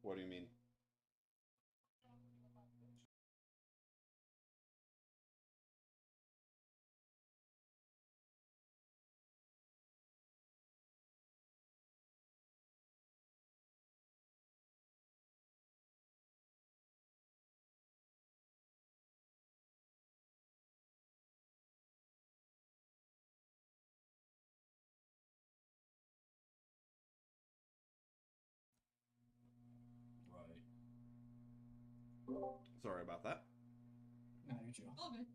What do you mean? Right. Sorry about that. No, you're chill. All good.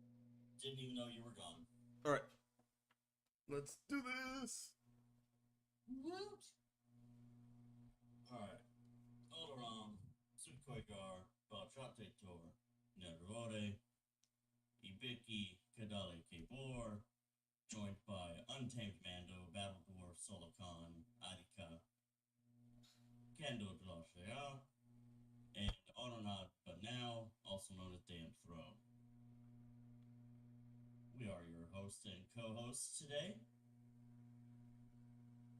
Didn't even know you were gone. All right, let's do this. Woot! Alright. Olaram, Sukhoigar, Balchate Tor, Nerore, Ibiki, Kadali Kibor, joined by Untamed Mando, Battle Dwarf, Solokan, Adika, Kendo Dlashaya, and Ononad Banao, also known as Damn Throne. We are your hosts and co-hosts today.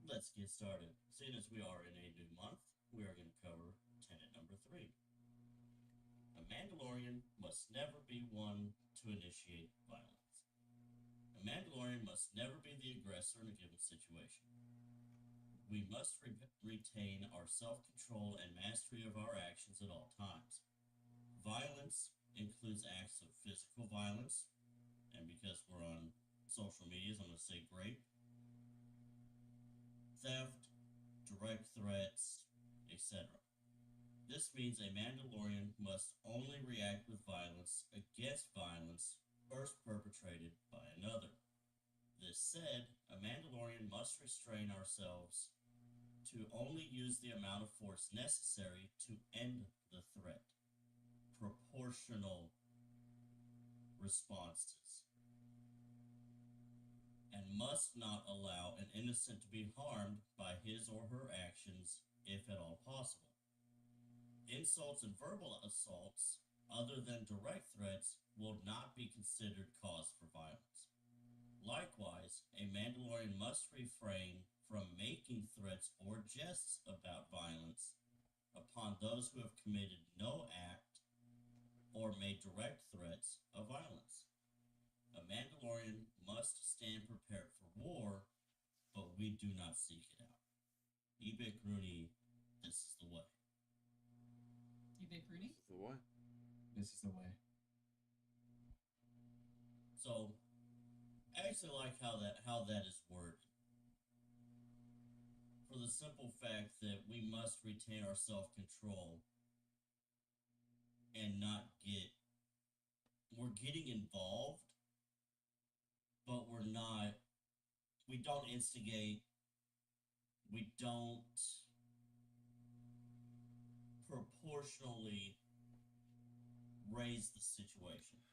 Let's get started. Seeing as we are in a new month, we are going to cover tenet number 3. A Mandalorian must never be one to initiate violence. A Mandalorian must never be the aggressor in a given situation. We must retain our self-control and mastery of our actions at all times. Violence includes acts of physical violence, and because we're on social medias, I'm going to say grape, theft, direct threats, etc. This means a Mandalorian must only react with violence against violence first perpetrated by another. This said, a Mandalorian must restrain ourselves to only use the amount of force necessary to end the threat. Proportional responses. And must not allow an innocent to be harmed by his or her actions if at all possible. Insults and verbal assaults, other than direct threats, will not be considered cause for violence. Likewise, a Mandalorian must refrain from making threats or jests about violence upon those who have committed no act or made direct threats of violence. A Mandalorian must stand prepared for war, but we do not seek it out. Ebik Rooney, this is the way. You big Rooney? This is the way. This is the way. So, I actually like how that is worded. For the simple fact that we must retain our self-control and not we're getting involved, but we don't instigate, we don't proportionally raise the situation.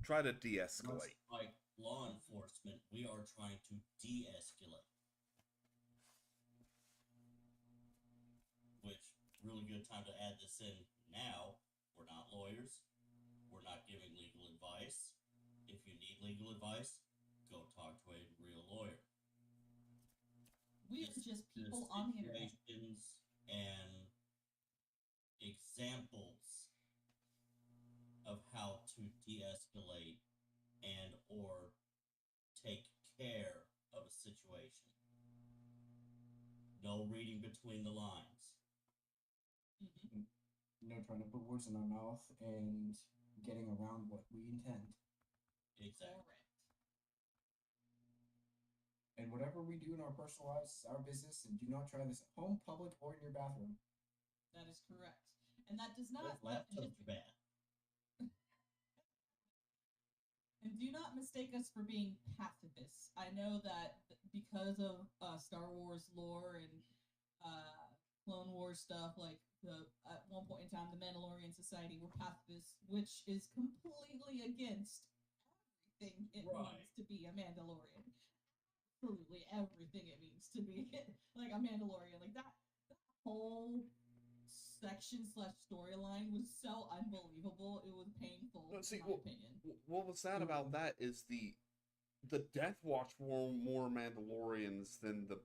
Try to Much de-escalate. like law enforcement, we are trying to de-escalate. Which, really good time to add this in now. We're not lawyers. We're not giving legal advice. If you need legal advice, go talk to a real lawyer. We are just people on the internet. Situations and examples of how to de-escalate and or take care of a situation. No reading between the lines. Mm-hmm. No trying to put words in our mouth and getting around what we intend. Exactly. Correct. And whatever we do in our personal lives is our business, and do not try this at home, public, or in your bathroom. That is correct. And that does not... Those laptops are bad. And do not mistake us for being pacifists. I know that because of Star Wars lore and Clone Wars stuff, like at one point in time, the Mandalorian Society were pacifists, which is completely against everything it means to be a Mandalorian. Absolutely everything it means to be like a Mandalorian. Like that whole section / storyline was so unbelievable. It was painful, See, in my opinion. what was sad about that is the Death Watch were more Mandalorians than the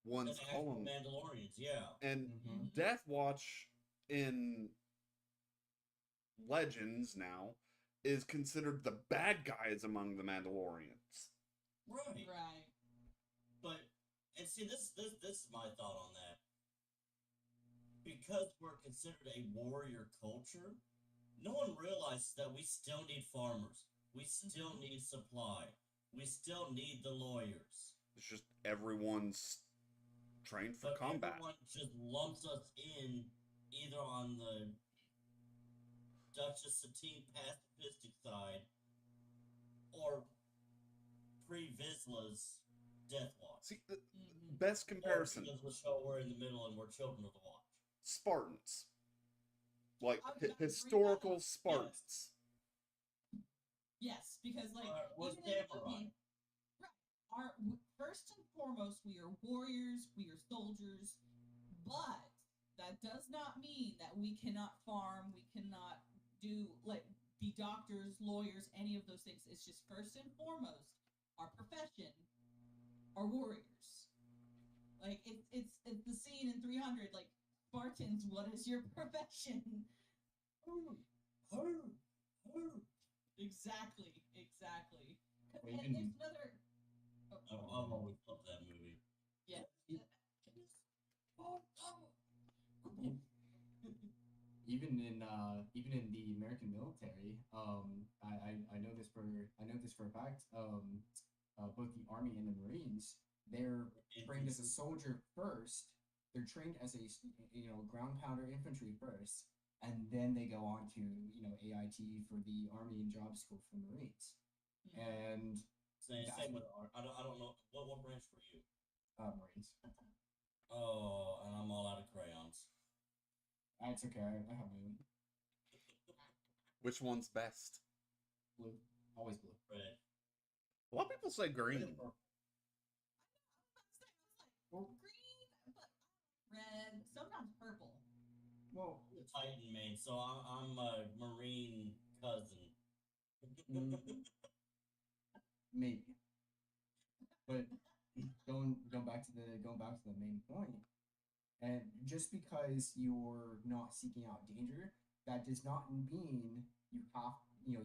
ones The call actual them. Mandalorians, yeah. And Mhm. Death Watch in Legends now is considered the bad guys among the Mandalorians. Right. Right. But and see this is my thought on that. Because we're considered a warrior culture, no one realizes that we still need farmers. We still need supply. We still need the lawyers. It's just everyone's trained for But combat. everyone just lumps us in either on the Duchess Satine pacifistic side or Pre Vizsla's Death Watch. See, the Mhm. best Or comparison: because we'll show we're in the middle and we're children of the watch. Spartans, like I was gonna bring that historical up. Spartans. Yes, because like We're even in the samurai. movie, right, first and foremost, we are warriors, we are soldiers, but that does not mean that we cannot farm, we cannot do like be doctors, lawyers, any of those things. It's just first and foremost, our profession are warriors. Like it's the scene in 300, like Spartans, what is your profession? Exactly. Or And even- there's another. I've always loved that movie. Yeah. Even in the American military, I know this for a fact. Both the Army and the Marines, they're trained as a soldier first. They're trained as a ground pounder infantry first, and then they go on to AIT for the Army and job school for Marines. And Same with I don't know what branch were you? Marines. Oh, and I'm all out of crayons. That's okay. I have my own. Which one's best? Blue, always blue. Red. A lot of people say green. Well, Green, but red, sometimes purple. well, The Titan main, so I'm a Marine cousin. maybe. But going back to the main point, and just because you're not seeking out danger, that does not mean you have you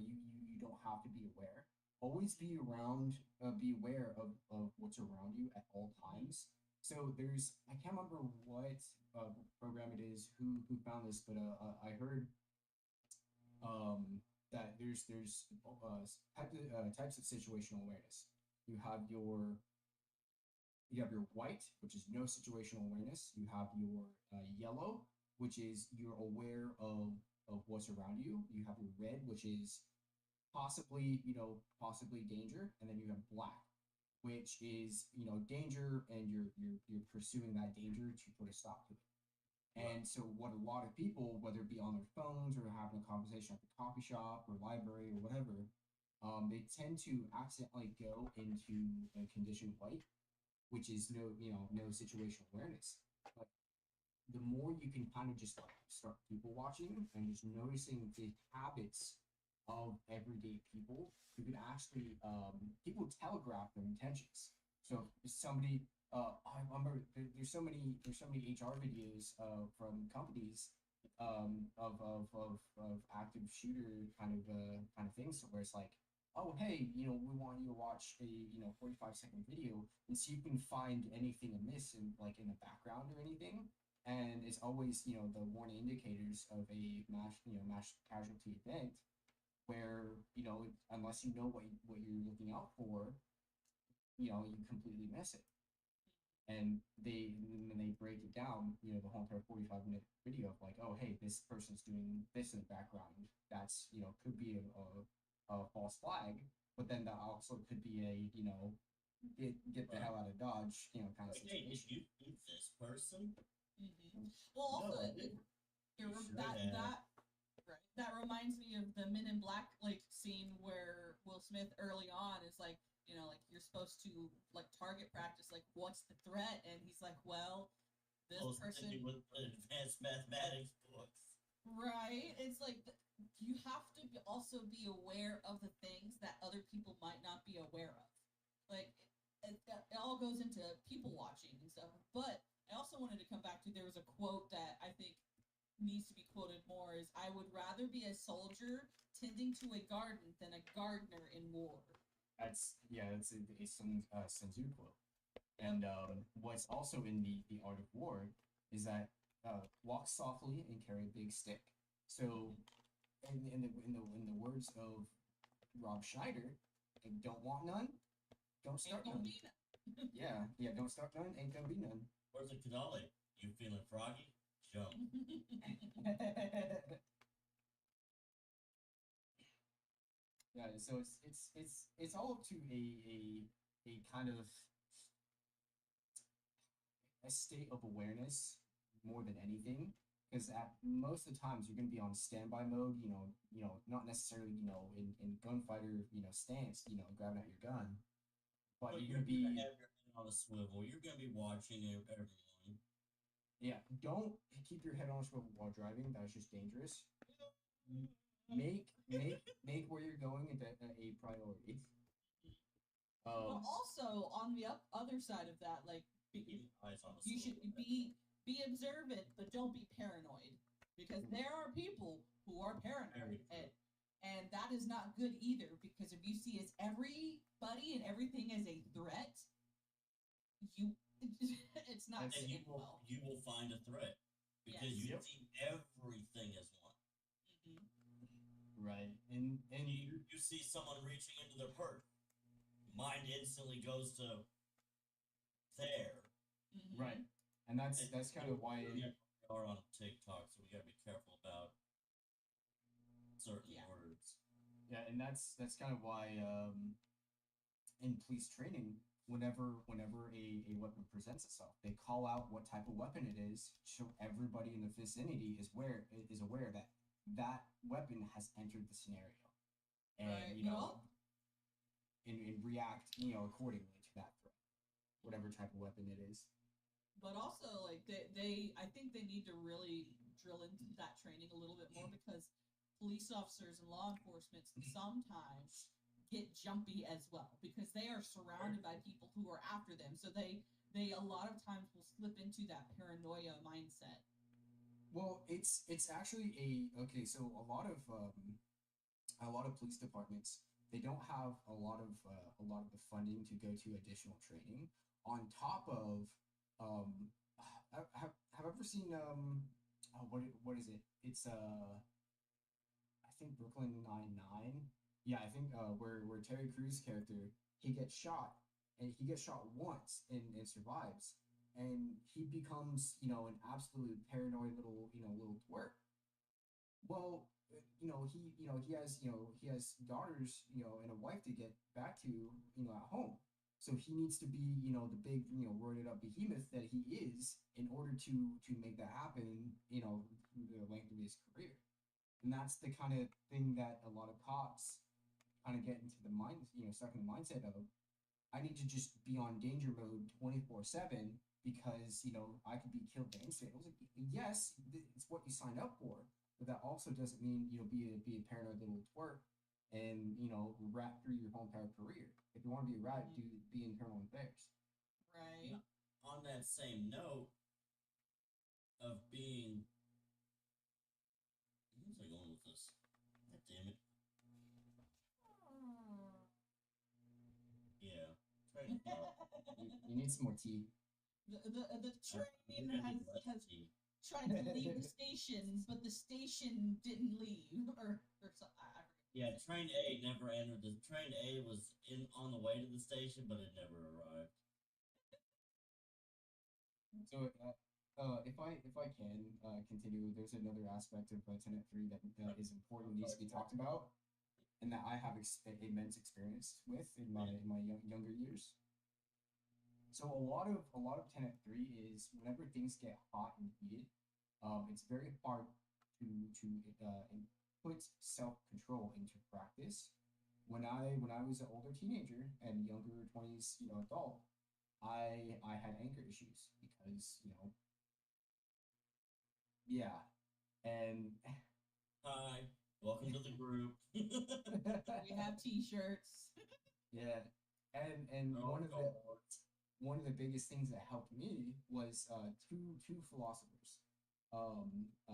don't have to be aware. Always be aware of what's around you at all times. So I can't remember what program it is who found this, but I heard that there's types of situational awareness. You have your white, which is no situational awareness. You have your yellow, which is you're aware of what's around you. You have your red, which is possibly danger, and then you have black, which is danger, and you're pursuing that danger to put a stop to it. And so, what a lot of people, whether it be on their phones or having a conversation at the coffee shop or library or whatever, they tend to accidentally go into a condition white, which is no situational awareness. But the more you can kind of just like start people watching and just noticing the habits of everyday people, you can actually people telegraph their intentions. So if somebody I remember there's so many HR videos from companies of active shooter kind of things where it's like, oh hey, we want you to watch a 45-second video and see if you can find anything amiss in the background or anything. And it's always the warning indicators of a mass casualty event where unless you know what you're looking out for, you completely miss it. And then they break it down, the whole entire 45-minute video of like, oh hey, this person's doing this in the background. That's could be a false flag, but then that also could be a get the hell out of Dodge kind of Hey, did situation. you eat this person? Well, also No, I didn't. You should have. that reminds me of the Men in Black like scene where Will Smith early on is like, like you're supposed to like target practice, like what's the threat, and he's like, well, this person with advanced mathematics books. Right? It's like you have to also be aware of the things that other people might not be aware of. Like it all all goes into people watching and stuff. But I also wanted to come back to, there was a quote that I think needs to be quoted more, is I would rather be a soldier tending to a garden than a gardener in war. That's a Sun Tzu quote. And what's also in the art of war is that walk softly and carry a big stick. So, in the words of Rob Schneider, if you don't want none, don't start none. Yeah, don't start none, ain't gonna be none. Where's the Kadali? You feeling froggy? Jump. Yeah, so it's all up to a kind of a state of awareness more than anything. Because at most of the times you're going to be on standby mode, not necessarily, in gunfighter, stance, grabbing at your gun, but you're going to gonna be, have your head on a swivel. You're gonna be watching everyone. yeah, don't keep your head on a swivel while driving. That's just dangerous. Make where you're going a priority. But also on the other side of that, like, Keep eyes on the you should swivel. be observant, but don't be paranoid, because there are people who are paranoid, Very true. and that is not good either. Because if you see everybody and everything as a threat, it's not And going to end well. you will find a threat because Yes. you Yep. see everything as one. Right, and You see someone reaching into their purse, mind instantly goes to there. right, and that's kind of why. We are on TikTok, so we gotta be careful about certain Yeah. words. Yeah, and that's kind of why in police training, whenever a weapon presents itself, they call out what type of weapon it is, so everybody in the vicinity is aware that that weapon has entered the scenario, and Right, and react accordingly to that threat, whatever type of weapon it is. But also, like, I think they need to really drill into that training a little bit more, because police officers and law enforcement sometimes get jumpy as well, because they are surrounded by people who are after them. So they a lot of times will slip into that paranoia mindset. Well, it's actually okay. So a lot of police departments, they don't have a lot of the funding to go to additional training. On top of have ever seen what is it? It's I think Brooklyn Nine-Nine. Yeah, I think where Terry Crews' character, he gets shot, and he gets shot once and survives, and he becomes an absolute paranoid little twerp. Well, he has daughters, and a wife to get back to, at home. So he needs to be, the big, roided up behemoth that he is, in order to make that happen, through the length of his career. And that's the kind of thing that a lot of cops kind of get into the mind, stuck in the mindset of, I need to just be on danger mode 24/7 because, I could be killed by incident. I was like, yes, it's what you signed up for, but that also doesn't mean, be a paranoid little twerp and, rat through your whole entire career. If you want to be a rat, be internal affairs. Right. On that same note of being, where's I going with this? God damn it. Yeah. Train You need some more tea. The train has tried to leave the station, but the station didn't leave, or something. Yeah, train A never entered. The train A was on the way to the station, but it never arrived. So, if I can continue, there's another aspect of Tenet 3 that is important, needs to be talked about, and that I have immense experience with in my younger years. So a lot of Tenet 3 is, whenever things get hot and heated, it's very hard to put self control into practice. When I was an older teenager and younger 20s adult, I had anger issues because yeah, and Hi, welcome to the group. We have T-shirts. yeah, and Oh, one of God. one of the biggest things that helped me was two philosophers,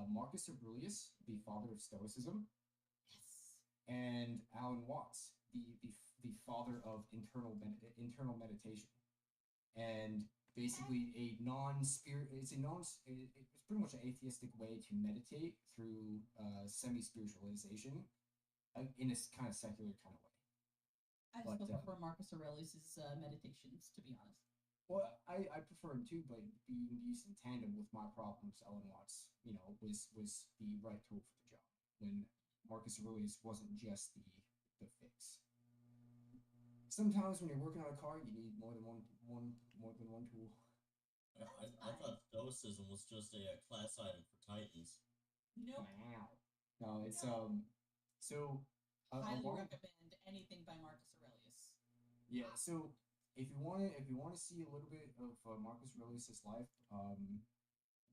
Marcus Aurelius, the father of Stoicism, Yes. and Alan Watts, the father of internal meditation, and basically it's pretty much an atheistic way to meditate through semi-spiritualization in a kind of secular kind of way. I But, still prefer Marcus Aurelius's meditations, to be honest. Well, I prefer him too, but being used in tandem with my problems, Ellen Watts, was the right tool for the job. When Marcus Aurelius wasn't just the fix. Sometimes when you're working on a car, you need more than one tool. I thought Stoicism was just a class item for Titans. Nope. Wow. No, it's No. so Highly along, recommend anything by Marcus Aurelius. yeah. So if you want to see a little bit of Marcus Aurelius's life,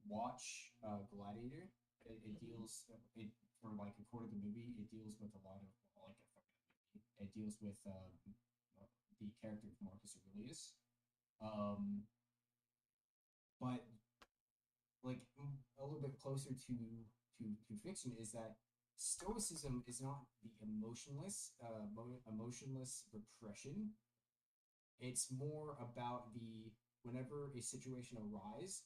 watch Gladiator. It deals it for like a quarter of the movie. It deals with a lot of like a movie. It deals with the character of Marcus Aurelius. But like a little bit closer to fiction is that Stoicism is not the emotionless repression. It's more about the whenever a situation arises,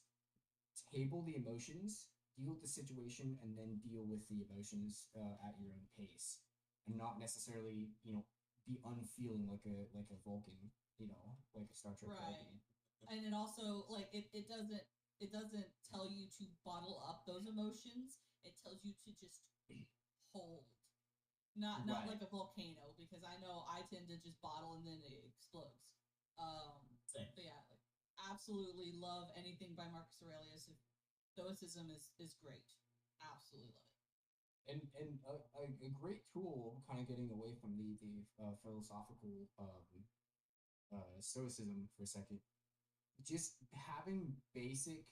table the emotions, deal with the situation, and then deal with the emotions at your own pace, and not necessarily be unfeeling like a Vulcan, like a Star Trek Right. Vulcan. And it also like it doesn't tell you to bottle up those emotions. It tells you to just hold. Not Right. like a volcano, because I know I tend to just bottle and then it explodes. Same. But yeah, like, absolutely love anything by Marcus Aurelius. Stoicism is great. Absolutely love it. And a great tool, kind of getting away from the philosophical Stoicism for a second, just having basic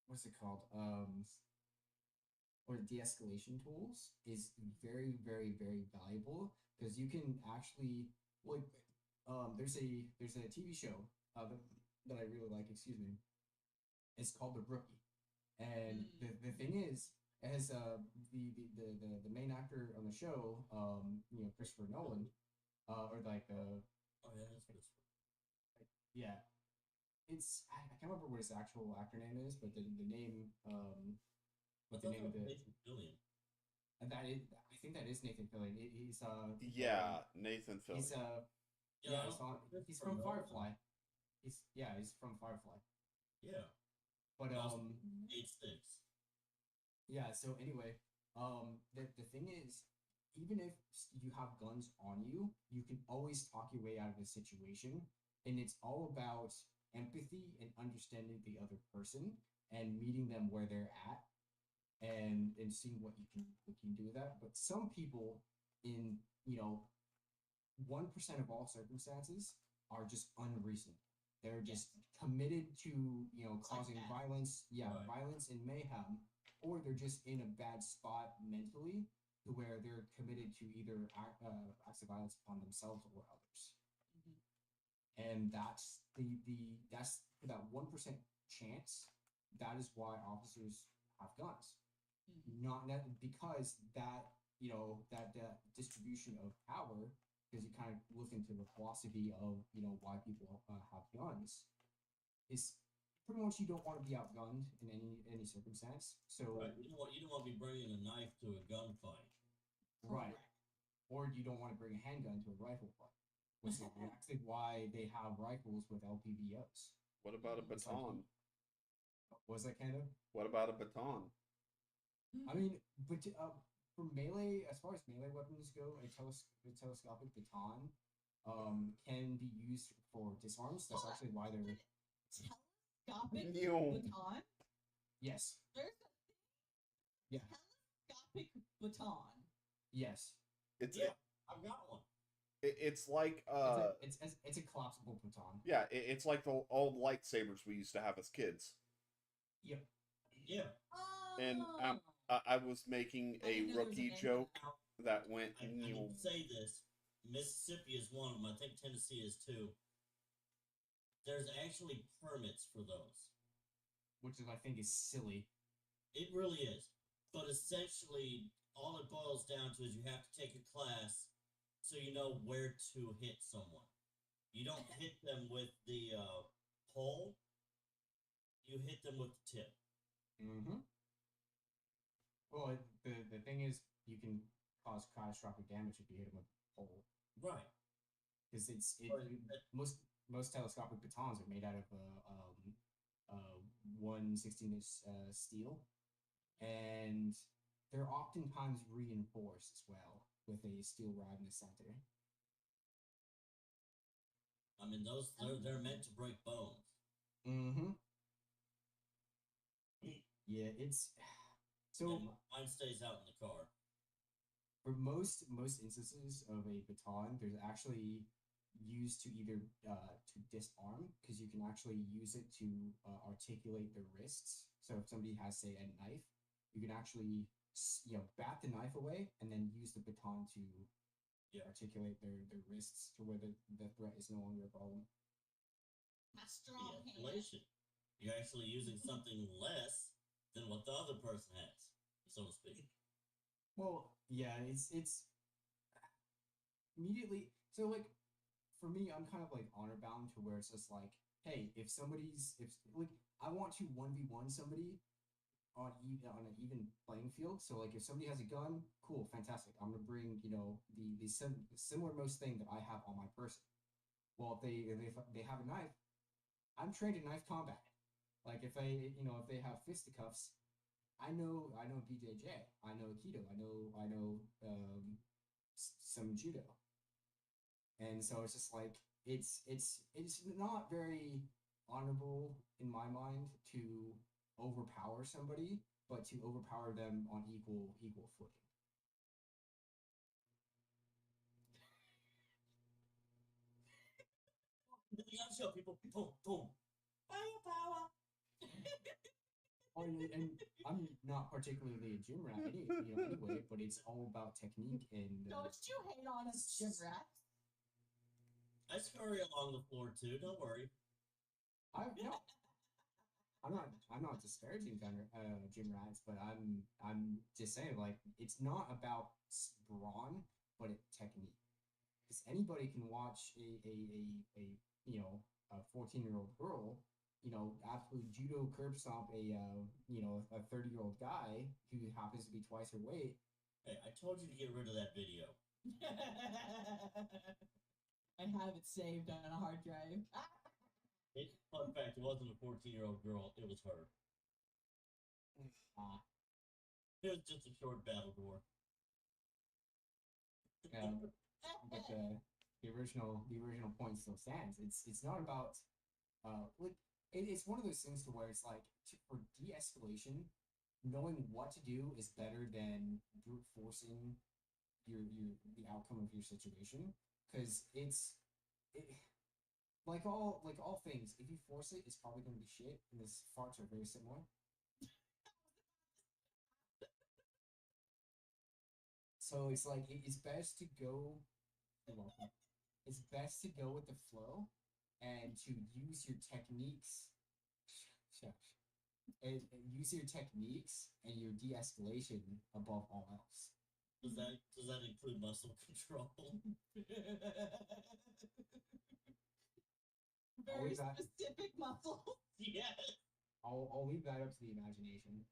what's it called or de-escalation tools is very, very, very valuable, because you can actually like there's a TV show that I really like. Excuse me. It's called The Rookie, and the thing is, as the main actor on the show, Christopher Nolan, or like Oh yeah, that's good. yeah, I can't remember what his actual actor name is, but the name I the thought name that of was the Nathan Fillion. and that is I think that is Nathan Fillion. He's Yeah, Nathan he's Fillion. yeah, I he's don't think he's Christopher from Nolan. Firefly. He's from Firefly. Yeah. But Also, 8 sticks. yeah, so anyway, the thing is, even if you have guns on you, you can always talk your way out of a situation, and it's all about empathy and understanding the other person and meeting them where they're at, and seeing what you can do with that. But some people in 1% of all circumstances are just unreasonable. They're just committed to causing Psychopath. violence, Right. violence and mayhem, or they're just in a bad spot mentally to where they're committed to either acts of violence upon themselves or others. Mhm. And that's that's for that 1% chance. That is why officers have guns, not because that that distribution of power, because you kind of look into the philosophy of why people have guns, is pretty much you don't want to be outgunned in any circumstance. So Right. You don't want to be bringing a knife to a gunfight. right, Correct. or you don't want to bring a handgun to a rifle fight, which is actually why they have rifles with LPVOs. What about a It's like, baton? was that kind of? What about a baton? I mean, but for melee, as far as melee weapons go, a telescopic baton can be used for disarms. That's actually why they're Telescopic Neil. baton. yes, There's a yeah, telescopic baton. yes. It's Yeah, I've got one. it's like It's a collapsible baton. yeah, it's like the old lightsabers we used to have as kids. Yep. Yeah. And Oh. I was making I a didn't know there was an rookie end. joke that went I need to say this. Mississippi is one of them. I think Tennessee is too. there's actually permits for those. which is I think is silly. It really is. But essentially, all it boils down to is you have to take a class so you know where to hit someone. You don't hit them with the pole, you hit them with the tip. Mm-hmm. Well, the thing is, you can cause catastrophic damage if you hit them with a pole. Right. Because But- most telescopic batons are made out of 1/16" steel, and they're oftentimes reinforced as well with a steel rod in the center. I mean, they're meant to break bones. Mm-hmm. Yeah, it's so. And mine stays out in the car. For most instances of a baton, there's actually used to either to disarm, because you can actually use it to articulate the wrists. So if somebody has, say, a knife, you can actually bat the knife away and then use the baton to articulate their wrists to where the threat is no longer a problem. My strong hand. De-escalation. You're actually using something less than what the other person has, so to speak. Well, yeah, it's immediately. So like, for me, I'm kind of like honor bound to where it's just like, hey, if I want to 1v1 somebody on an even playing field. So like, if somebody has a gun, cool, fantastic. I'm gonna bring the similar most thing that I have on my person. Well, if they have a knife, I'm trained in knife combat. Like if they have fisticuffs, I know BJJ, I know Aikido, I know some judo, and so it's just like it's not very honorable in my mind to overpower somebody, but to overpower them on equal footing. The gun show, people. Boom, boom. Power. And I'm not particularly a gym rat anyway, but it's all about technique and. Don't you hate on us, gym rats? I scurry along the floor too. Don't worry. No, I'm not disparaging gym rats, but I'm just saying, like, it's not about brawn, but technique. Because anybody can watch a 14-year-old girl, absolutely judo curb stomp a 30-year-old guy who happens to be twice her weight. Hey, I told you to get rid of that video. I have it saved on a hard drive. Fun fact, it wasn't a 14-year-old girl, it was her. It was just a short battle gore. But the original point still stands. It's not about it's one of those things to where it's like, for de-escalation, knowing what to do is better than brute forcing the outcome of your situation, because like all things, if you force it, it's probably going to be shit, and this farts are very similar. So it's like it's best to go. It's best to go with the flow and to use your techniques. And use your techniques and your de-escalation above all else. Does that include muscle control? Very specific muscle. Yes. I'll leave that up to the imagination.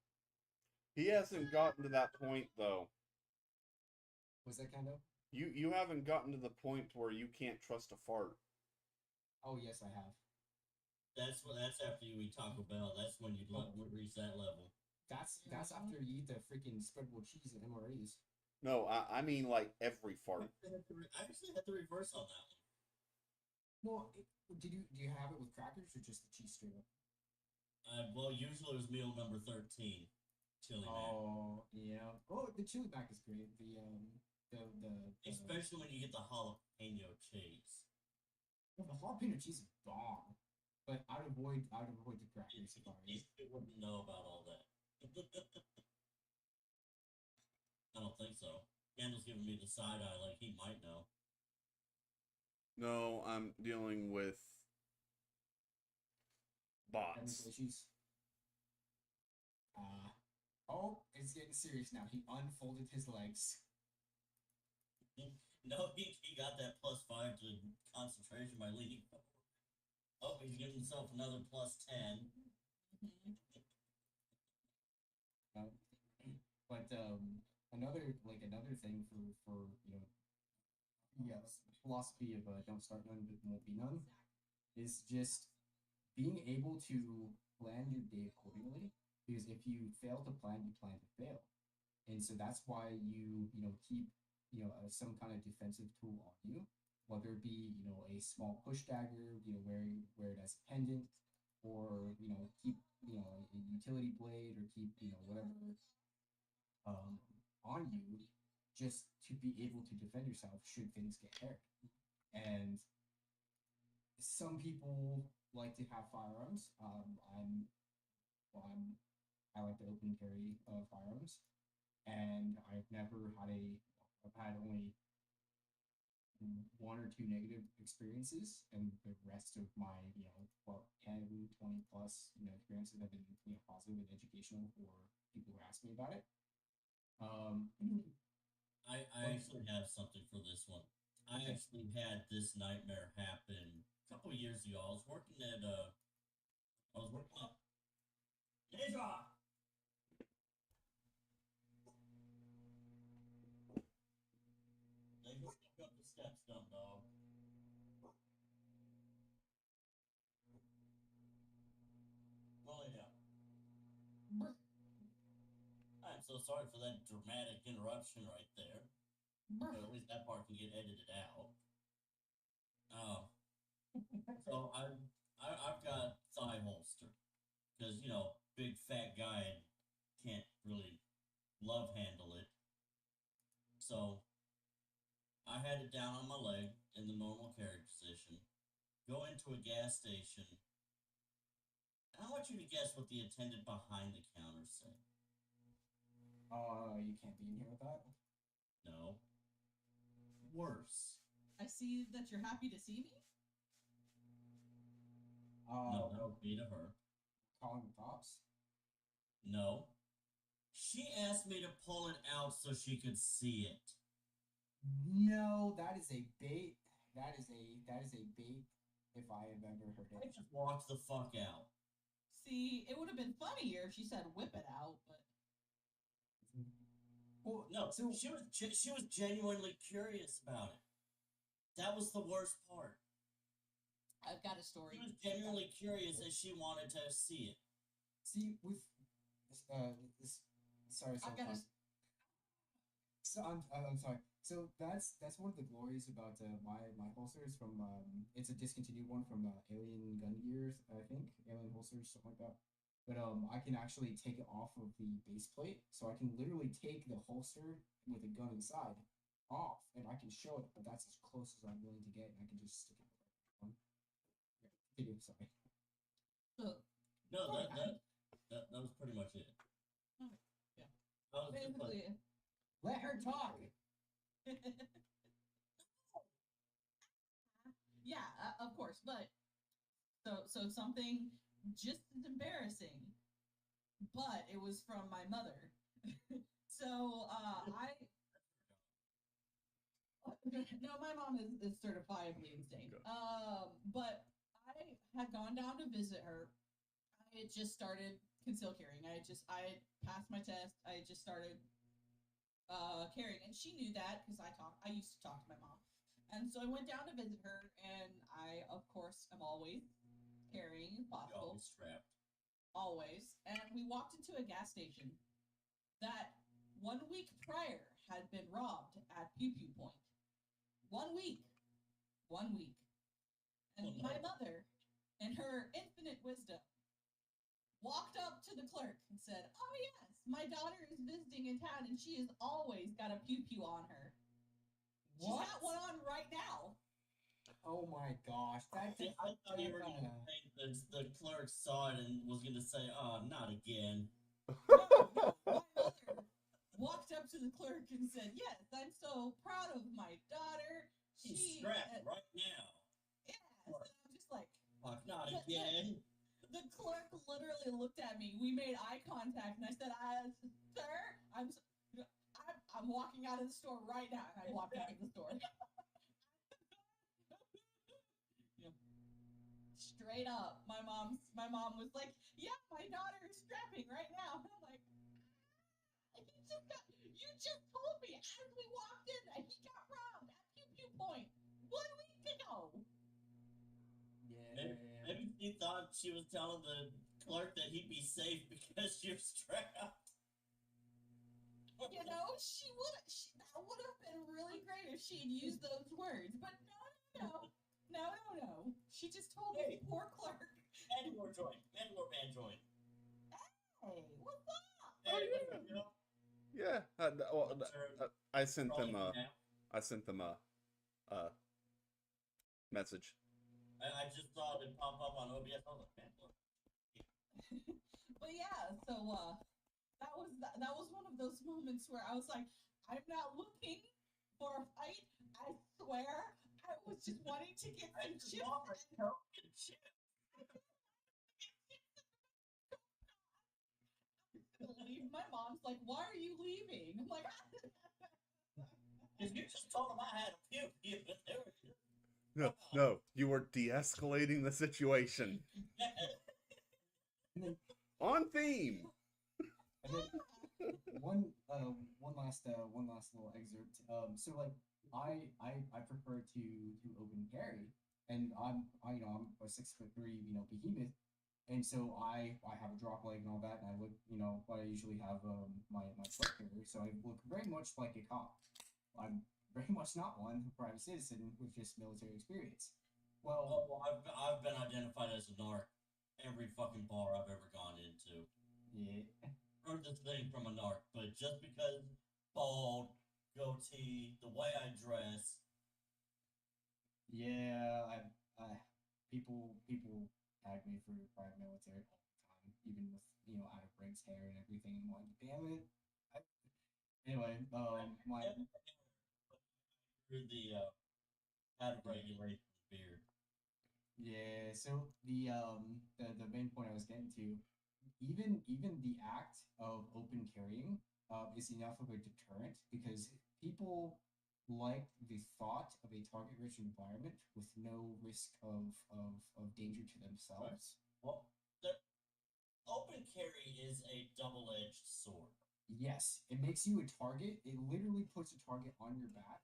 He hasn't gotten to that point though. Was that kind of? You haven't gotten to the point where you can't trust a fart. Oh yes, I have. That's after you eat Taco Bell. That's when you reach that level. That's after you eat the freaking spreadable cheese and MREs. No, I mean like every fart. I actually had the reverse on that one. Well, do you have it with crackers or just the cheese straight up? Well, usually it was meal number 13, chili mac. Oh yeah. Oh, the chili mac is great. Especially when you get the jalapeno cheese. The jalapeno cheese is bomb. But I'd avoid the crackers if I were you. You wouldn't know about all that. I don't think so. Candle's giving me the side eye like he might know. No, I'm dealing with Bots. Technical issues. Oh, it's getting serious now. He unfolded his legs. No, he got that +5 to concentration by leaning forward. Oh, he's giving himself another +10. Mhm. But another thing for yes, philosophy of don't start none, but won't be none, is just being able to plan your day accordingly. Because if you fail to plan, you plan to fail, and so that's why you keep some kind of defensive tool on you, whether it be a small push dagger, wear it as a pendant, or keep a utility blade, or keep whatever on you, just to be able to defend yourself should things get hairy. And some people like to have firearms. I like to open carry firearms, and I've had only one or two negative experiences, and the rest of my 10, 20 plus experiences have been positive and educational for people who ask me about it. I actually have something for this one. I Okay. actually had this nightmare happen a couple years ago. I was working at Ninja! They just walk up the steps, dumb dog. Well, yeah. Brr, I'm so sorry for that dramatic interruption right there. brr. But at least that part can get edited out. Oh, so I've got thigh holster because big fat guy can't really love handle it. So I had it down on my leg in the normal carry position. Go into a gas station. And I want you to guess what the attendant behind the counter said. You can't be in here with that. No. Worse. I see that you're happy to see me. No, that would be to her. Calling the cops. No. She asked me to pull it out so she could see it. No, that is a bait. That is a bait. If I have ever heard I it. just walked the fuck out. See, it would have been funnier if she said whip it out, but Well, No, so she was genuinely curious about it. That was the worst part. I've got a story. She was genuinely curious and she wanted to see it. see with this. Sorry, so I've got a. So I'm sorry. So that's one of the glories about my holsters from it's a discontinued one from Alien Gun Gears, I think, Alien holsters, something like that. But I can actually take it off of the base plate, so I can literally take the holster with a gun inside off, and I can show it. But that's as close as I'm willing to get, and I can just stick it. Yeah, sorry. So, No, Sorry, that was pretty much it. Okay, yeah. I was just like, basically, Let her talk. yeah, of course, but so something just as embarrassing, but it was from my mother. So I no, my mom is certifiably insane. Good. But I had gone down to visit her. I had just started concealed carrying. I had passed my test. I had just started carrying, and she knew that because I used to talk to my mom, and so I went down to visit her, and I of course am always carrying as you possible, always strapped. always. And we walked into a gas station that 1 week prior had been robbed at Pew Pew Point. 1 week, 1 week, and Oh, no. my mother, in her infinite wisdom, walked up to the clerk and said, "Oh yes, my daughter is visiting in town, and she has always got a pew pew on her. She's What? got one on right now." Oh my gosh, that See, I thought you were going to think the clerk saw it and was going to say, "Oh, not again." No, my mother walked up to the clerk and said, "Yes, I'm so proud of my daughter. She's She, strapped right now. yeah." And I'm just like, Fuck, not But- again. The clerk literally looked at me. We made eye contact, and I said, "Sir, I'm walking out of the store right now." And I walked out of the store. Straight up, my mom was like, "Yeah, my daughter is strapping right now." And I'm like, you just told me as we walked in that he got robbed at Pew Pew Point 1 week ago. Yeah. Maybe she thought she was telling the clerk that he'd be safe because you're strapped. You know, that would have been really great if she had used those words, but no. She just told the poor clerk. Mandalore joined. Mandalore man joined. Hey, what's up? Hey, Yeah. I sent them a message. I just saw it pop up on OBS. I was like, Mandalore. But yeah, so that was one of those moments where I was like, I'm not looking for a fight. I swear, I was just wanting to get some chips. Leave. My mom's like, "Why are you leaving?" I'm like, "Because you just told them I had a few, but they No, were." no, you were de-escalating the situation. On theme. And then one last little excerpt. So like I prefer to open carry, and I'm a 6'3" behemoth, and so I have a drop leg and all that, and I look I usually have my foot carrier, so I look very much like a cop. I'm very much not one, a private citizen with just military experience. Well, I've been identified as a narc every fucking bar I've ever gone into. Yeah. Heard this thing from a narc, but just because bald, goatee, the way I dress. Yeah, I people tag me for private military all the time, even with out of ranks hair and everything. I'm like, damn it. Anyway, my Through the out of regulation beard. Yeah, so the main point I was getting to, even the act of open carrying is enough of a deterrent because people like the thought of a target-rich environment with no risk of danger to themselves. Well, the open carry is a double-edged sword. Yes, it makes you a target. It literally puts a target on your back.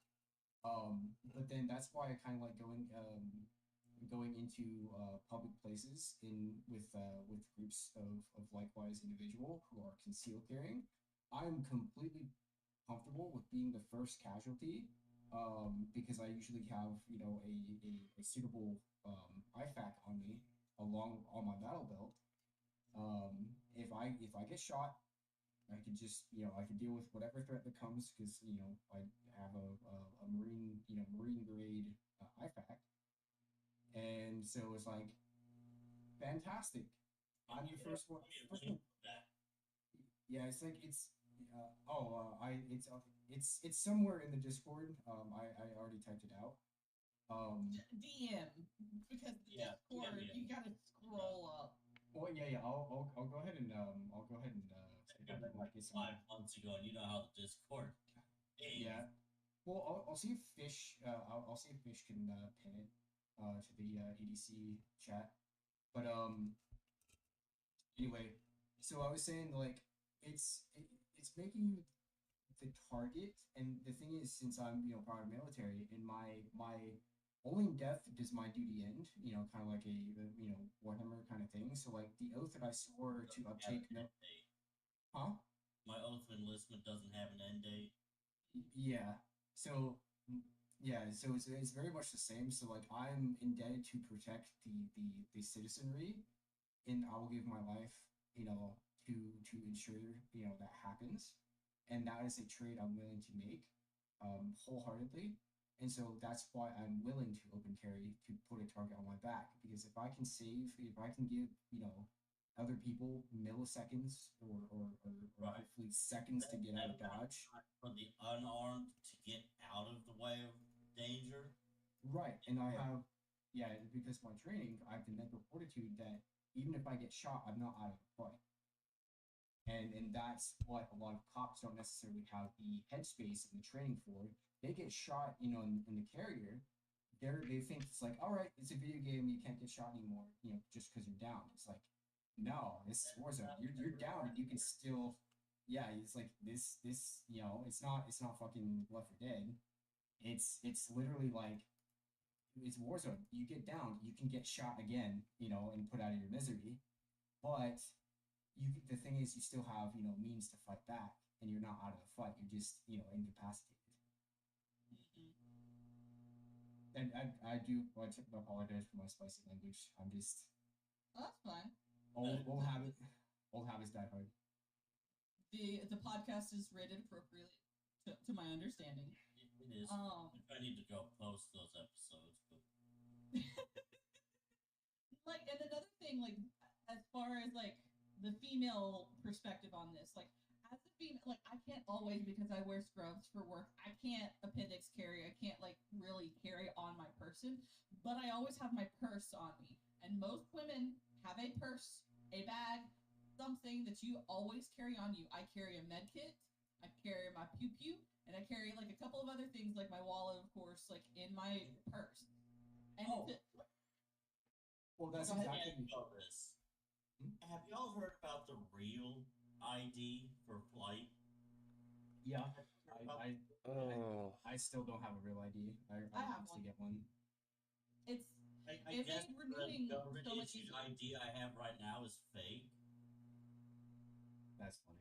But then that's why I kind of like going into public places with groups of likewise individual who are concealed carrying. I'm completely comfortable with being the first casualty because I usually have a suitable IFAC on me along on my battle belt. If I get shot, I could just I could deal with whatever threat that comes because I have a marine marine grade IFAC. And so it's like fantastic. I'm the first one. Yeah, it's like it's it's somewhere in the Discord. I already typed it out. DM because the Discord you gotta scroll up. Well, yeah. I'll go ahead and like 5 months ago, and you know how the Discord. Yeah. Well, I'll see if Fish. I'll see if Fish can pin it to the EDC chat. But anyway, so I was saying like it's making you the target, and the thing is, since I'm part of military, and my only in death does my duty end. Kind of like a Warhammer kind of thing. So like the oath that I swore to uptake. Huh? My oath of enlistment doesn't have an end date. Yeah. So it's very much the same. So like I'm indebted to protect the citizenry, and I will give my life, to ensure that happens, and that is a trade I'm willing to make, wholeheartedly. And so that's why I'm willing to open carry to put a target on my back, because if I can give other people milliseconds or hopefully seconds to get out of dodge. For the unarmed to get out of the way of danger. Right, and I have, because my training, I have the mental fortitude that even if I get shot, I'm not out of the fight. And that's what a lot of cops don't necessarily have the headspace and the training for. They get shot, in the carrier. They think it's like, all right, it's a video game, you can't get shot anymore, just because you're down. It's like, no, this is Warzone. You're down and you can still, yeah. It's like this, it's not fucking Left 4 Dead. It's literally like, it's Warzone. You get down, you can get shot again, and put out of your misery, but the thing is, you still have means to fight back, and you're not out of the fight. You're just incapacitated. And I do want to apologize for my spicy language. I'm just Oh, that's fine. old habits die hard. The podcast is rated appropriately to my understanding. It is. I need to go post those episodes, but like, and another thing, like, as far as like the female perspective on this, like, as a female, like, I can't always, because I wear scrubs for work, I can't appendix carry, I can't like really carry on my person, but I always have my purse on me, and most women have a purse, a bag, something that you always carry on you. I carry a med kit, I carry my pew pew, and I carry like a couple of other things like my wallet, of course, like in my purse. And Well, that's Go ahead exactly. and go this. Have y'all heard about the real ID for flight? Yeah, Oh. I still don't have a real ID. I have used to one. get one. it's I It guess made renewing the government so much issued easier. ID I have right now is fake. That's funny.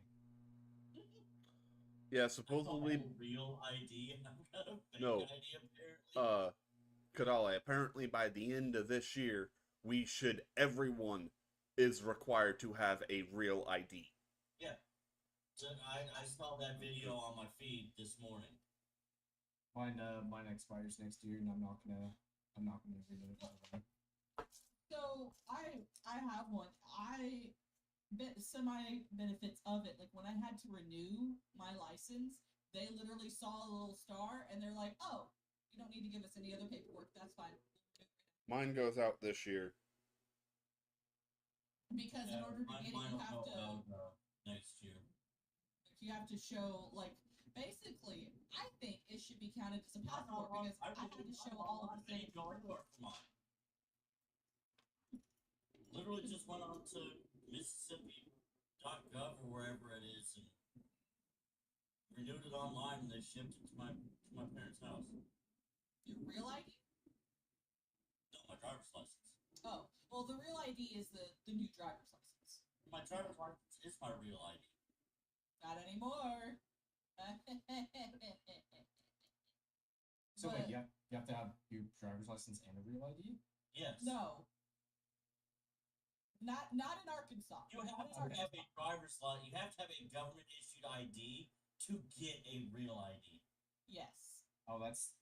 Yeah, I supposedly, don't have a real ID. I've got a fake No. ID apparently. Kadale, apparently by the end of this year, everyone is required to have a real ID. Yeah. So I saw that video on my feed this morning. Mine expires next year, and I'm not gonna renew it. So I have one. Semi benefits of it. Like, when I had to renew my license, they literally saw a little star and they're like, "Oh, you don't need to give us any other paperwork. That's fine." Mine goes out this year. Because in order to get it, Mine you will have go to out next year. show, like, basically, I think it should be counted as a passport because I had to show all of the things. Literally just went on to Mississippi.gov or wherever it is and renewed it online, and they shipped it to my parents' house. Your real ID? No, my driver's license. Oh, well, the real ID is the new driver's license. My driver's license is my real ID. Not anymore. So But- wait, you have to have your driver's license and a real ID? Yes. No. Not in Arkansas. You have to have a driver's license. You have to have a government issued ID to get a real ID. Yes. Oh, that's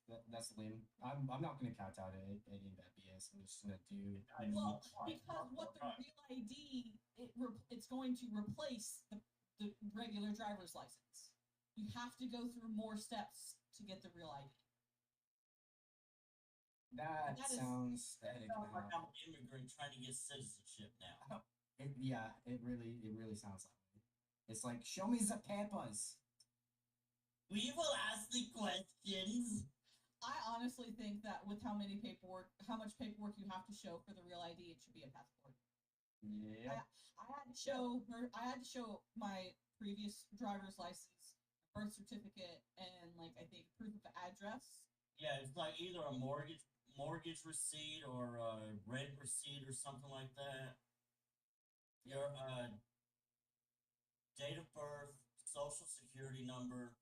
lame. I'm not gonna count out any of that BS. I'm just gonna do. Well, because what the real ID, it's going to replace the regular driver's license. You have to go through more steps to get the real ID. That That is- sounds It sounds like I'm an immigrant trying to get citizenship now. it really sounds like it. It's like, show me the papers. We will ask the questions. I honestly think that with how much paperwork you have to show for the real ID, it should be a passport. Yeah. I had to show my previous driver's license, birth certificate, and like, I think, proof of address. Yeah, it's like either a mortgage receipt or a rent receipt or something like that. Your date of birth, social security number,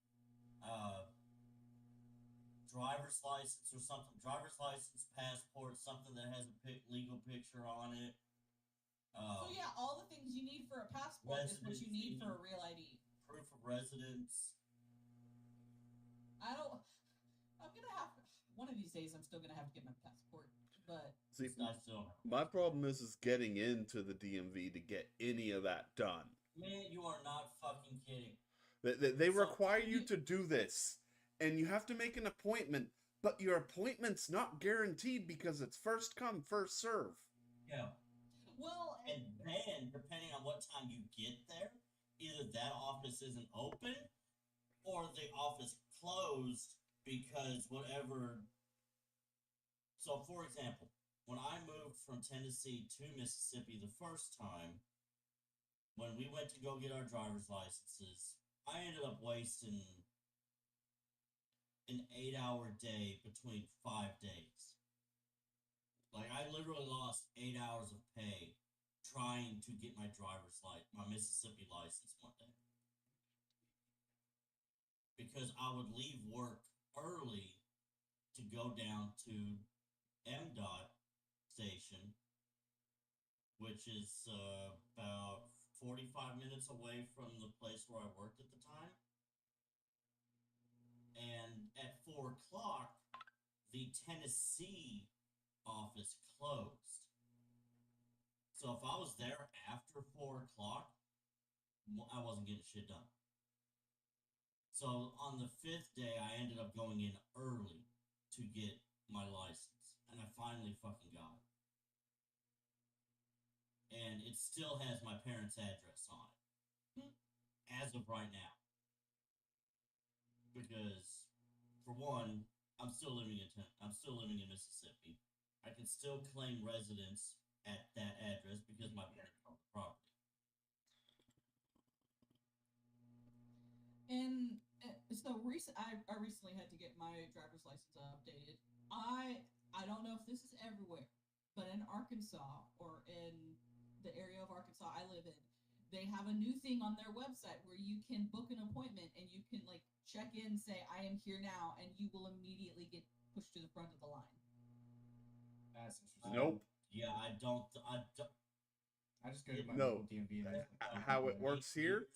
driver's license or something. Driver's license, passport, something that has a legal picture on it. So yeah, all the things you need for a passport is what you need for a real ID. Proof of residence. I'm gonna have one of these days. I'm still gonna have to get my passport, but See, I still have. my problem is getting into the DMV to get any of that done. Man, you are not fucking kidding. They So- require you to do this, and you have to make an appointment, but your appointment's not guaranteed because it's first come, first serve. Yeah. well, And then, depending on what time you get there, either that office isn't open or the office closed because whatever. So, for example, when I moved from Tennessee to Mississippi the first time, when we went to go get our driver's licenses, I ended up wasting an 8-hour day between 5 days. Like, I literally lost 8 hours of pay trying to get my my Mississippi license one day. Because I would leave work early to go down to MDOT station, which is about 45 minutes away from the place where I worked at the time. And at 4 o'clock, the Tennessee office closed. So if I was there after 4 o'clock, I wasn't getting shit done. So on the 5th day, I ended up going in early to get my license. And I finally fucking got it. And it still has my parents' address on it. As of right now. Because, for one, I'm still living in Mississippi. I can still claim residence at that address because my parents own the property. And so I recently had to get my driver's license updated. I don't know if this is everywhere, but in Arkansas or in the area of Arkansas I live in, they have a new thing on their website where you can book an appointment and you can like check in, say I am here now, and you will immediately get pushed to the front of the line. That's interesting. Nope. Yeah, I don't. I just go to my No. local DMV. And How it works here?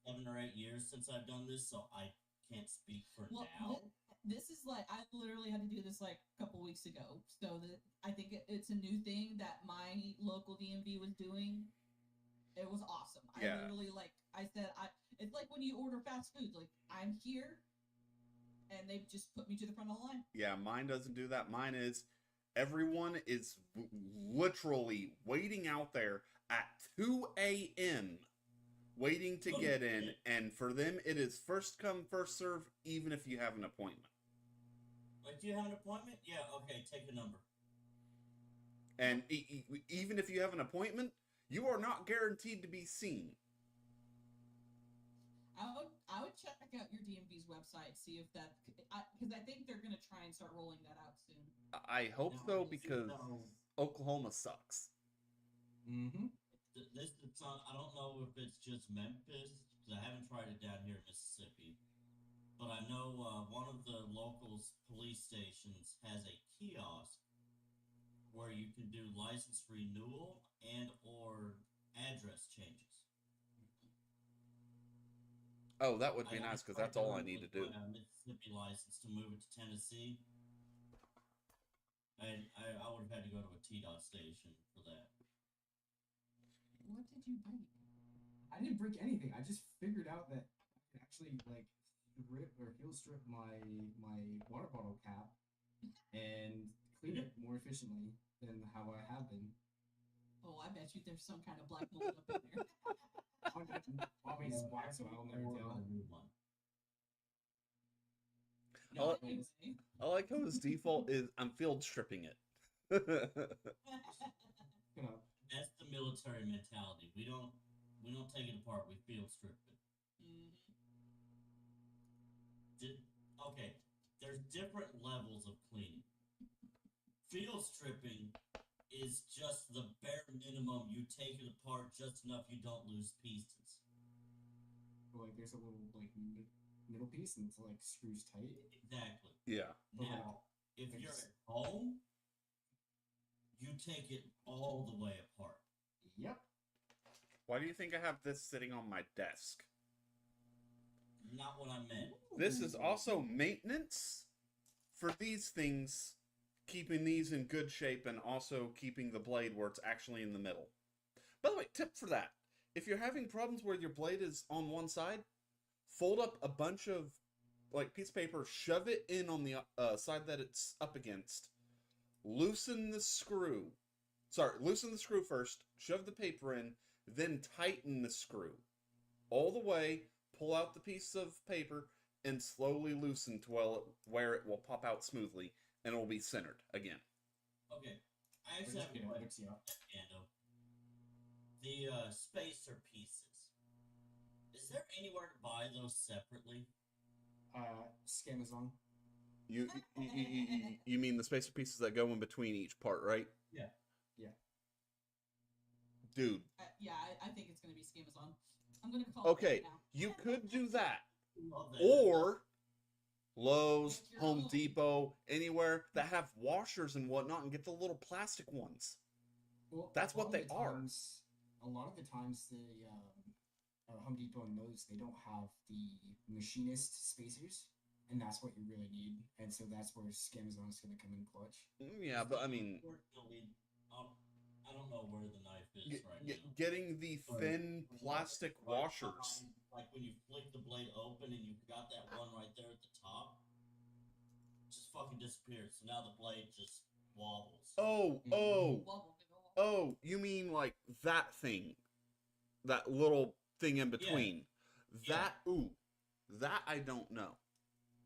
7 or 8 years since I've done this, so I can't speak for Well, now. this is like I literally had to do this like a couple weeks ago. So I think it's a new thing that my local DMV was doing. It was awesome. Yeah. I literally it's like when you order fast food. Like I'm here, and they just put me to the front of the line. Yeah, mine doesn't do that. Mine is everyone is literally waiting out there at 2 a.m. waiting to get in, and for them it is first come, first serve, even if you have an appointment. Like, do you have an appointment? Yeah, okay, take a number. And even if you have an appointment, you are not guaranteed to be seen. I would check out your DMV's website, see if that, because I think they're gonna try and start rolling that out soon. I hope so, because Oklahoma sucks. Mm-hmm. I don't know if it's just Memphis, because I haven't tried it down here in Mississippi. But I know one of the local police stations has a kiosk where you can do license renewal and or address changes. Oh, that would be nice, because that's all I need to do. My Mississippi license to move it to Tennessee. And I would have had to go to a TDOT station for that. What did you break? I didn't break anything. I just figured out that I could actually like rip or heel strip my water bottle cap and clean it more efficiently than how I have been. Oh, I bet you there's some kind of black mold up in there. Always black, so I'll never tell. No, Anyway. I like how his default is I'm field stripping it. You know, That's the military mentality. We don't take it apart. We field strip it. Okay, there's different levels of cleaning. Field stripping is just the bare minimum. You take it apart just enough you don't lose pieces. like there's a little like middle piece and it's like screws tight. Exactly. Yeah. Now, if you're at home, you take it all the way apart. Yep. Why do you think I have this sitting on my desk? Not what I meant. This is also maintenance for these things, keeping these in good shape and also keeping the blade where it's actually in the middle. By the way, tip for that. If you're having problems where your blade is on one side, fold up a bunch of like piece of paper, shove it in on the side that it's up against, loosen the screw Sorry, loosen the screw first, shove the paper in, then tighten the screw all the way, pull out the piece of paper, and slowly loosen to where it will pop out smoothly, and it will be centered again. Okay, I actually have a question, Ando. The spacer pieces. Is there anywhere to buy those separately? Scamazon. You mean the spacer pieces that go in between each part, right? Yeah. Dude. Yeah, I think it's gonna be Scamazon. I'm gonna call Okay, it now. you could do that. Love that. Or Lowe's, Make your Home own. Depot, anywhere that have washers and whatnot, and get the little plastic ones. Well, That's a lot what of they the are. times- A lot of the times, the Home Depot and Lowe's, they don't have the machinist spacers, and that's what you really need. And so that's where Scamazon is going to come in clutch. Yeah, but I mean, Unfortunately, I don't know where the knife is right now. getting the thin plastic Right washers. behind, like when you flick the blade open and you've got that one right there at the top, just fucking disappears. So now the blade just wobbles. Oh, you mean like that thing? That little thing in between? Yeah. That I don't know.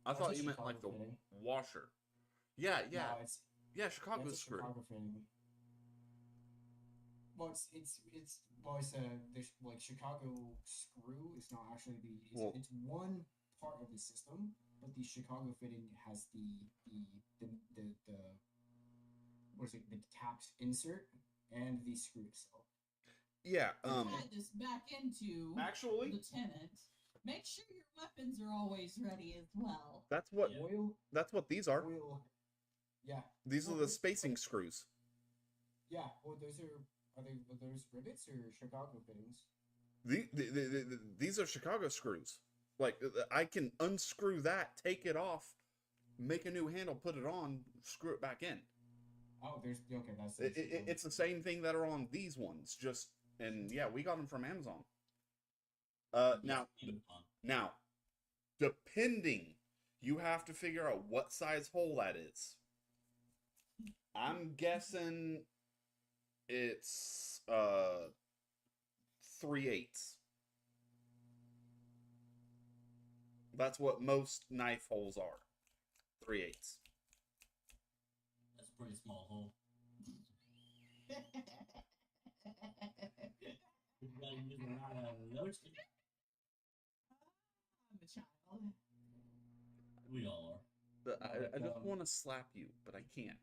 I That's thought a you meant like the Chicago fitting. washer. Yeah, No, it's yeah, Chicago's that's a screw. Chicago fitting. Well, there's like Chicago screw is not actually it's one part of the system, but the Chicago fitting has the what is it, the tapped insert and the screw itself. Yeah, Tie this back into actually, Lieutenant. Make sure your weapons are always ready as well. that's what these are. Oil. Yeah. These are the spacing screws. Yeah. Well, are those rivets or Chicago fittings? These are Chicago screws. Like, I can unscrew that, take it off, make a new handle, put it on, screw it back in. Oh, that's It's the same thing that are on these ones. And yeah, we got them from Amazon. Now, depending, you have to figure out what size hole that is. I'm guessing it's 3/8. That's what most knife holes are. 3/8. That's a pretty small hole. You gotta use a lot of lotion. I'm a child. We all are. I just want to slap you, but I can't.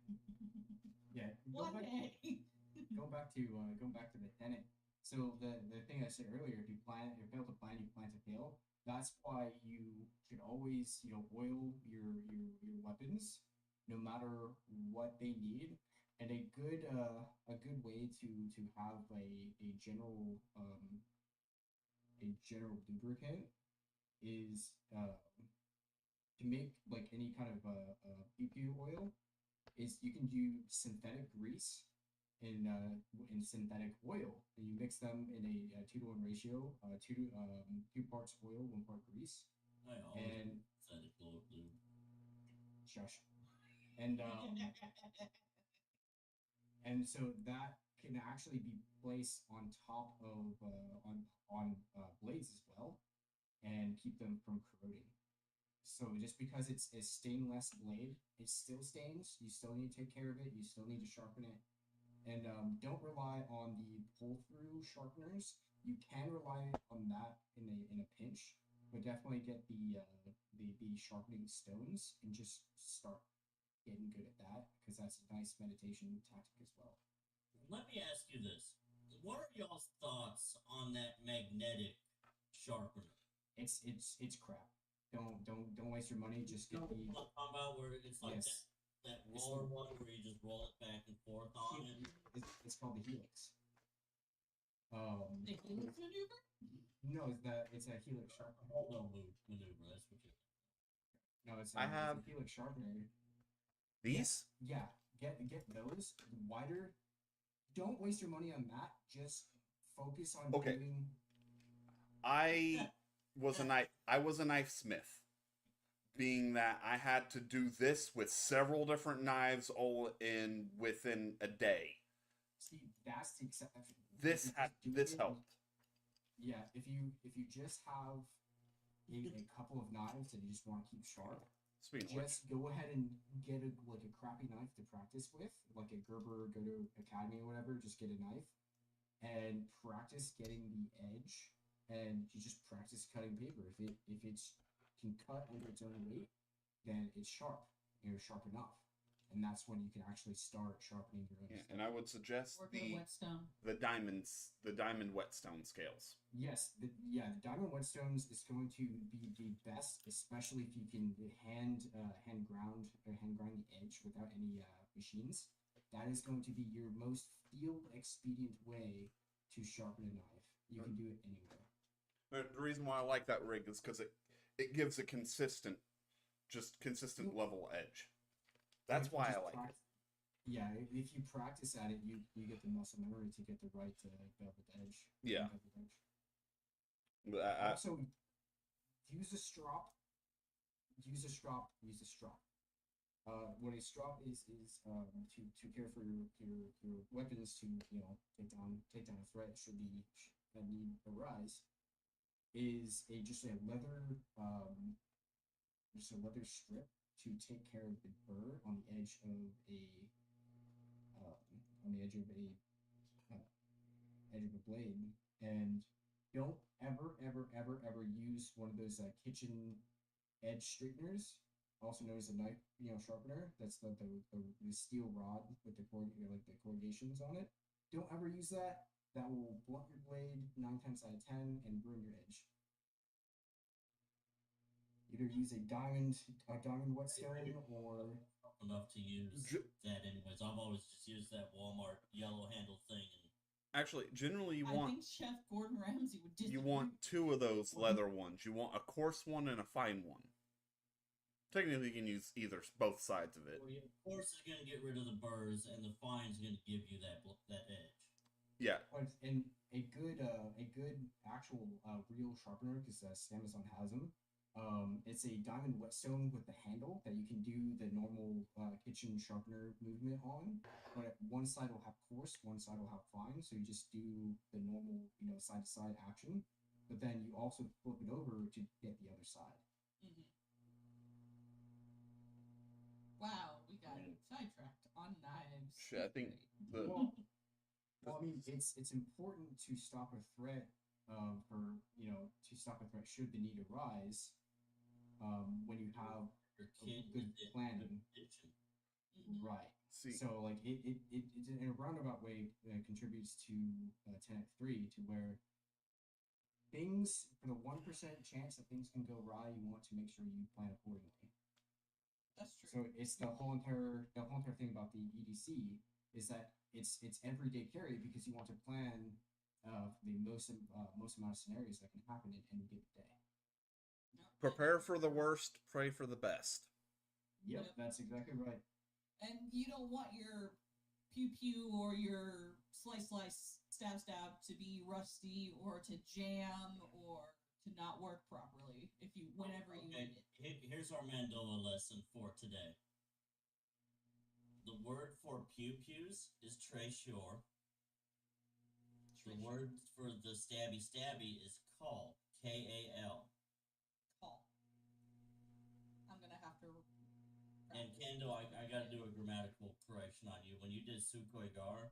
Yeah. One day. Going back to the tenet. So the thing I said earlier, if you fail to plan, you plan to fail. That's why you should always, oil your weapons, no matter what they need. And a good way to have a general lubricant is to make like any kind of BPU oil is you can do synthetic grease in synthetic oil, and you mix them in a 2-to-1 ratio, 2 parts oil, 1 part grease. And synthetic lube. Shush. And and so that can actually be placed on top of on blades as well, and keep them from corroding. So just because it's a stainless blade, it still stains. You still need to take care of it. You still need to sharpen it, and don't rely on the pull-through sharpeners. You can rely on that in a pinch, but definitely get the sharpening stones and just start getting good at that, because that's a nice meditation tactic as well. Let me ask you this: what are y'all's thoughts on that magnetic sharpener? It's crap. Don't waste your money. Just get the. I'm talking about where it's like Yes. that roller one where you just roll it back and forth on it. It's called the Helix. The Helix maneuver? No, it's a Helix sharpener. No maneuver. That's what you're. No, it's I have a Helix sharpener. these. Yeah, get those wider. Don't waste your money on that. Just focus on doing. I was a knife smith, being that I had to do this with several different knives all within a day. See, that's the exception. This this helped. Yeah, if you just have a couple of knives that you just want to keep sharp, Speaking of which, just go ahead and get a crappy knife to practice with, like a Gerber, go to Academy or whatever. Just get a knife and practice getting the edge, and you just practice cutting paper. If it's can cut under its own weight, then it's sharp. You're sharp enough, and that's when you can actually start sharpening your own yeah, stuff. and I would suggest Work with a whetstone. the diamond whetstone scales. Yes, the diamond whetstones is going to be the best, especially if you can hand grind the edge without any machines. That is going to be your most field expedient way to sharpen a knife. You can do it anywhere. The reason why I like that rig is because it gives a consistent level edge. That's why I like it. Yeah, if you practice at it, you get the muscle memory to get the right velvet edge. Yeah. Velvet edge. Also, use a strop. Use a strop. What a strop is to care for your weapons to take down a threat should the need arise. Is just a leather strip to take care of the burr on the edge of a blade, and don't ever use one of those kitchen edge straighteners, also known as a knife sharpener. That's the steel rod with the corrugations on it. Don't ever use that. That will blunt your blade 9 times out of 10 and ruin your edge. Either use a diamond whetstone or enough to use that anyways. I've always just used that Walmart yellow handle thing. Actually, generally I think Chef Gordon Ramsay would disagree. you want 2 of those leather ones. You want a coarse one and a fine one. Technically, you can use both sides of it. Well, yeah, the coarse is going to get rid of the burrs, and the fine is going to give you that edge. Yeah. And a good actual real sharpener, because Amazon has them. It's a diamond whetstone with the handle that you can do the normal kitchen sharpener movement on, but one side will have coarse, one side will have fine. So you just do the normal, side to side action, but then you also flip it over to get the other side. Mm-hmm. Wow, we got sidetracked on knives. Shit, I think well, I mean, it's important to stop a threat. To stop a threat should the need arise. When you have good planning, right? See. So like it in a roundabout way contributes to 10x3 to where things for the 1% chance that things can go awry, you want to make sure you plan accordingly. That's true. So it's the whole entire thing about the EDC is that it's everyday carry because you want to plan the most amount of scenarios that can happen in any given day. Prepare for the worst, pray for the best. Yep, that's exactly right. And you don't want your pew pew or your slice stab to be rusty or to jam or to not work properly whenever you need it. Here's our Mandela lesson for today. The word for pew pews is tracheur. The word for the stabby is call. Kal. Call. I'm gonna have to. And Kendo, I got to do a grammatical correction on you. When you did Sukhoi Gar,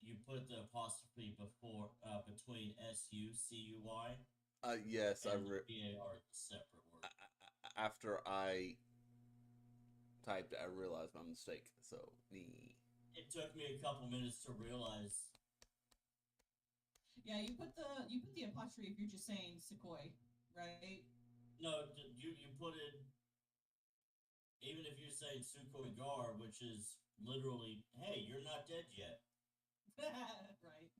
you put the apostrophe between SUCUY. Yes, and PAR is a separate word. After I typed it, I realized my mistake. So It took me a couple minutes to realize. Yeah, you put the apostrophe if you're just saying Sukhoi, right? No, you put it. Even if you're saying Sukhoi Gar, which is literally, hey, you're not dead yet. Right.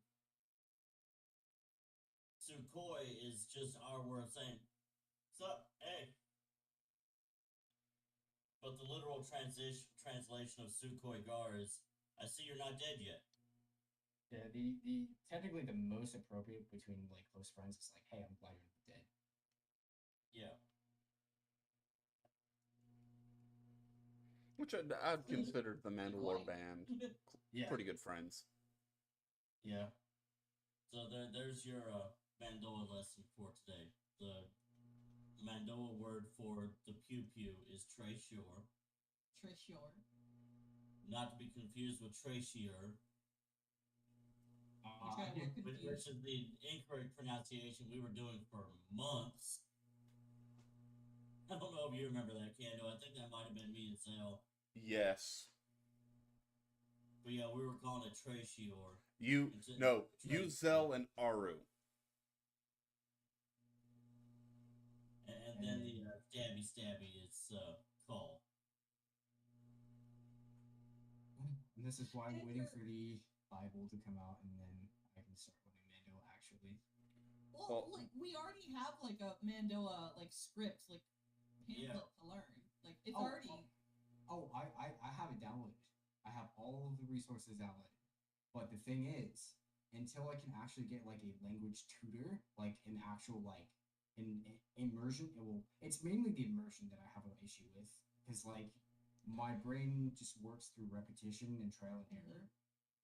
Sukhoi is just our way of saying, sup, hey. But the literal translation of Sukhoi Gar is, I see you're not dead yet. Yeah, the technically the most appropriate between like close friends is like, hey, I'm glad you're not dead. Yeah. Which I'd consider the Mandalore band Yeah. pretty good friends. Yeah. So there's your Mandoa lesson for today. The Mandoa word for the pew pew is treasure, Trishore. not to be confused with treasure, Which I will which confuse. is the incorrect pronunciation we were doing for months. I don't know if you remember that, Kando. I think that might have been me and Zell. Yes. But yeah, we were calling it treasure. You Zell and Aru. And then the stabby stabby is call. And this is why I'm waiting for the Bible to come out, and then I can start learning Mando actually. Well, like we already have like a Mandoa like script, like pamphlet to learn. Like it's already. I have it downloaded. I have all of the resources downloaded. But the thing is, until I can actually get like a language tutor, like an actual like an immersion, it's mainly the immersion that I have an issue with, because like my brain just works through repetition and trial and error,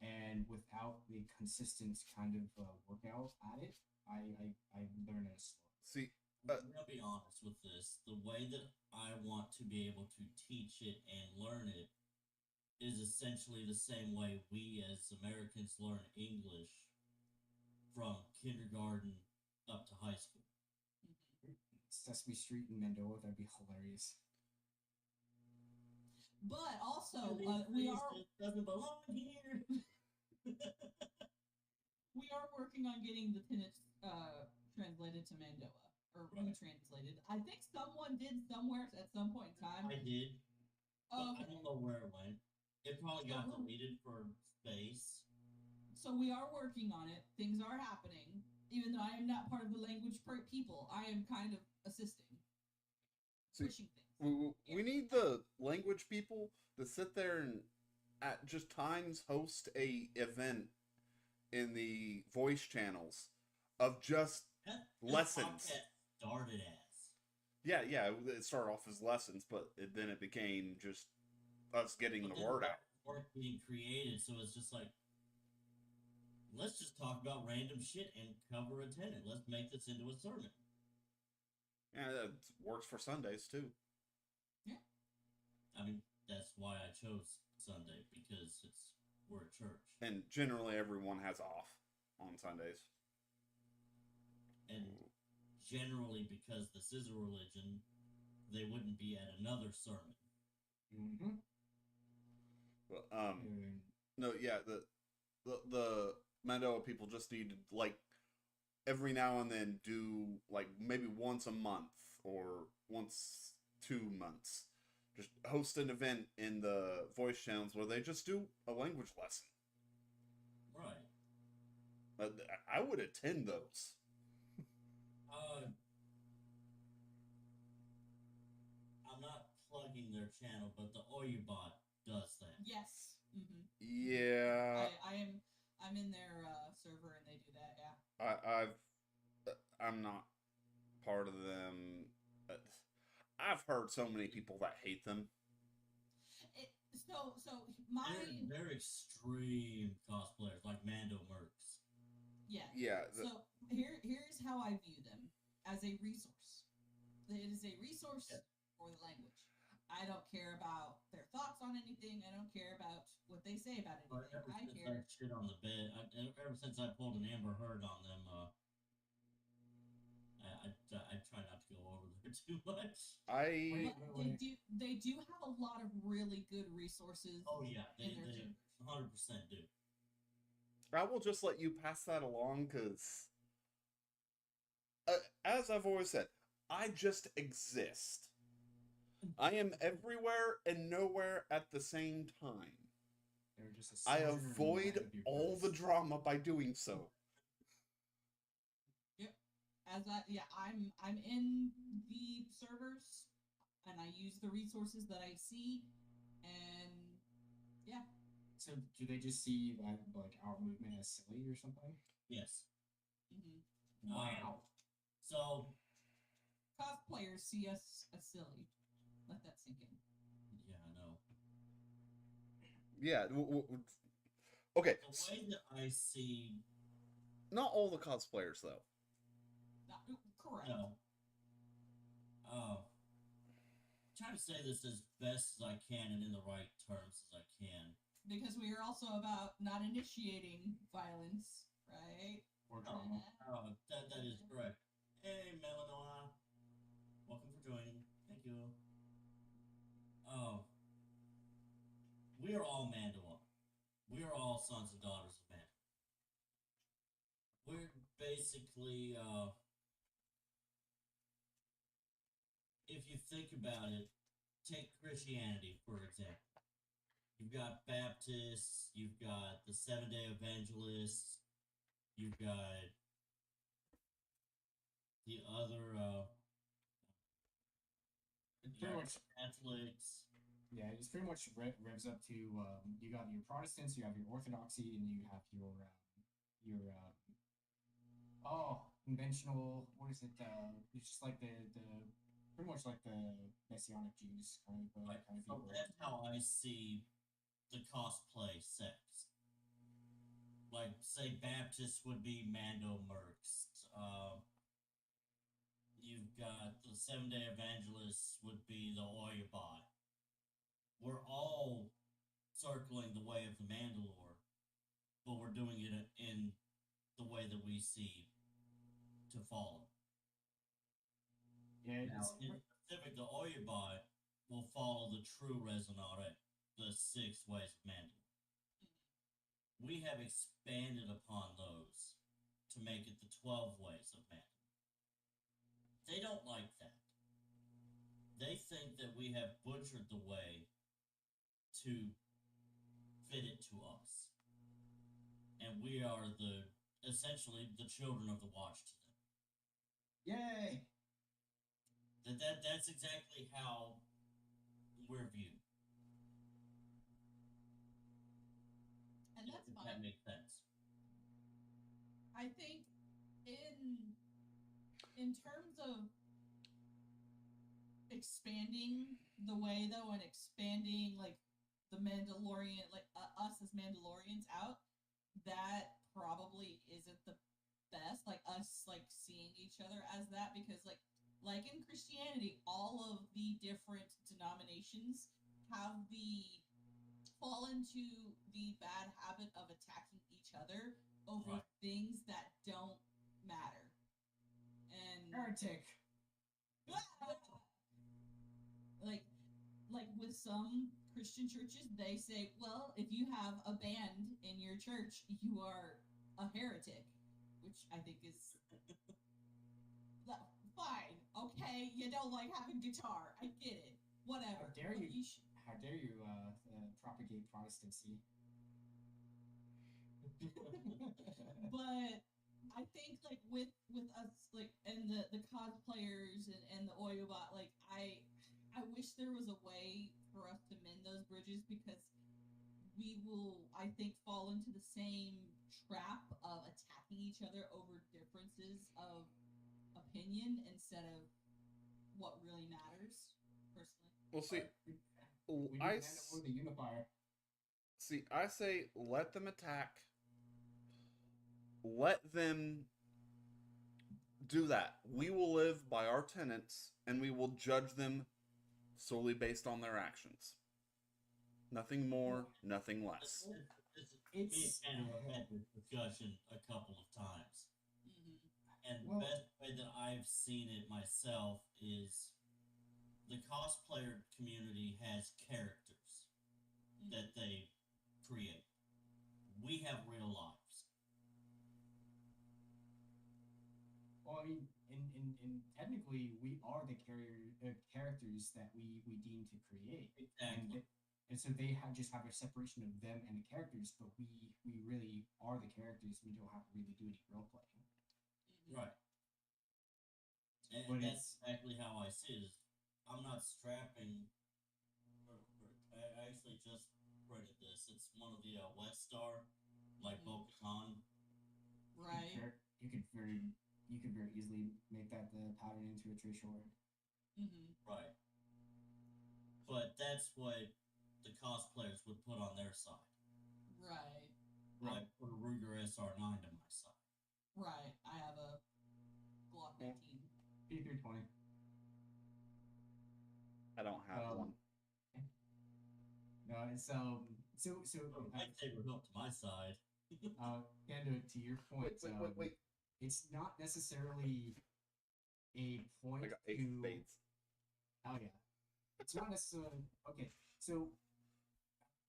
and without the consistent kind of workout at it, I learn at a slow. See, I'm gonna be honest with this. The way that I want to be able to teach it and learn it is essentially the same way we as Americans learn English from kindergarten up to high school. Sesame Street and Mandoa, that'd be hilarious. But also, we are doesn't belong here. We are working on getting the tenets translated to Mandoa or retranslated. I think someone did somewhere at some point in time. I did. Oh, I don't know where it went. It probably got deleted for space. So we are working on it. Things are happening. Even though I am not part of the language people, I am kind of assisting. Pushing things. We need the language people to sit there and at just times host a event in the voice channels of just lessons. Started as. Yeah, it started off as lessons, but then it became just us getting the word out. Work being created, so it's just like, let's just talk about random shit and cover a tenant. Let's make this into a sermon. Yeah, that works for Sundays too. Yeah. I mean, that's why I chose Sunday, because we're a church. And generally everyone has off on Sundays. And generally, because this is a religion, they wouldn't be at another sermon. Mm-hmm. But, no, yeah, the Mandoa people just need to, like, every now and then do, like, maybe once a month or once 2 months, just host an event in the voice channels where they just do a language lesson. Right. I would attend those. I'm not plugging their channel, but the Oyubot does that. Yes. Mm-hmm. Yeah. I'm in their server and they do that. Yeah. I'm not part of them. I've heard so many people that hate them. They're extreme cosplayers, like Mando Mercs. Yeah. Yeah. So here's how I view them, as a resource. It is a resource for the language. I don't care about their thoughts on anything. I don't care about what they say about anything. I care. Shit on the bed. Ever since I pulled an Amber Heard on them, I try not to go over there too much. They do have a lot of really good resources. Oh yeah, they 100% do. I will just let you pass that along, because as I've always said, I just exist. I am everywhere and nowhere at the same time. I avoid all the drama by doing so. Yep. I'm in the servers and I use the resources that I see, and yeah. So do they just see like our movement as silly or something? Yes. Mm-hmm. Wow. So cosplayers see us as silly. Let that sink in. Yeah, I know. Yeah. Okay, The way that I see, not all the cosplayers though. Correct. no, trying to say this as best as I can and in the right terms as I can. Because we are also about not initiating violence, right? Or drama. That is correct. Hey, Melanoa. Welcome for joining. Thank you. We are all Mandalore. We are all sons and daughters of Mandalore. We're basically, if you think about it, take Christianity, for example. You've got Baptists, you've got the Seventh-day Evangelists, you've got the other It's pretty much, Catholics. yeah, it's pretty much revs up to you got your Protestants, you have your Orthodoxy, and you have your conventional. What is it? It's just like the pretty much like the Messianic Jews kind of Right. kind of So people. that's how I see the cosplay sects. Like, say, Baptists would be Mando Mercs. You've got the Seventh-day Evangelists would be the Oyabot. We're all circling the way of the Mandalore, but we're doing it in the way that we see to follow. Yeah, Now, in specific, the Oyabot will follow the true Resonare, the 6 ways of Mandalore. We have expanded upon those to make it the 12 ways of Mandalore. They don't like that. They think that we have butchered the way to fit it to us. And we are essentially the children of the watch to them. Yay! That's exactly how we're viewed. And that's If fine. that makes sense. I think in terms of expanding the way though, and expanding like the Mandalorian, like us as Mandalorians out, that probably isn't the best. Like us, like seeing each other as that, because like in Christianity, all of the different denominations have fall into the bad habit of attacking each other over Right. things that don't matter. And Heretic. like with some Christian churches, they say, well, if you have a band in your church, you are a heretic, which I think is fine. Okay, you don't like having guitar. I get it. Whatever. How dare But you? How dare you propagate Protestancy? But I think like with us, like, and the cosplayers and the Oyobot, like I wish there was a way for us to mend those bridges, because we will, I think, fall into the same trap of attacking each other over differences of opinion instead of what really matters. Personally, Well, see, We need I Mandalore the Unifier. see. I say let them attack. Let them do that. We will live by our tenets, and we will judge them solely based on their actions. Nothing more, nothing less. It's kind of had this discussion a couple of times. And the Well- best way that I've seen it myself is the cosplayer community has characters that they create. We have real lives. Well, I mean, in technically, we are the characters that we deem to create, Exactly. and so they just have a separation of them and the characters, but we really are the characters. We don't have to really do any role playing. Right. And But that's exactly how I see it. Is I'm not strapping. I actually just printed this. It's one of the West Star, like Bo-Katan. right? You could very easily make that the pattern into a Trishore. Right. But that's what the cosplayers would put on their side. Right. I put a Ruger SR9 to my side. Right. I have a Glock 19. P320. I don't have one. No, it's Lightsaber hilt to my side. Kendo, to your point, Wait. it's not necessarily a point I got 8 to. spades. Oh yeah, it's not necessarily okay. So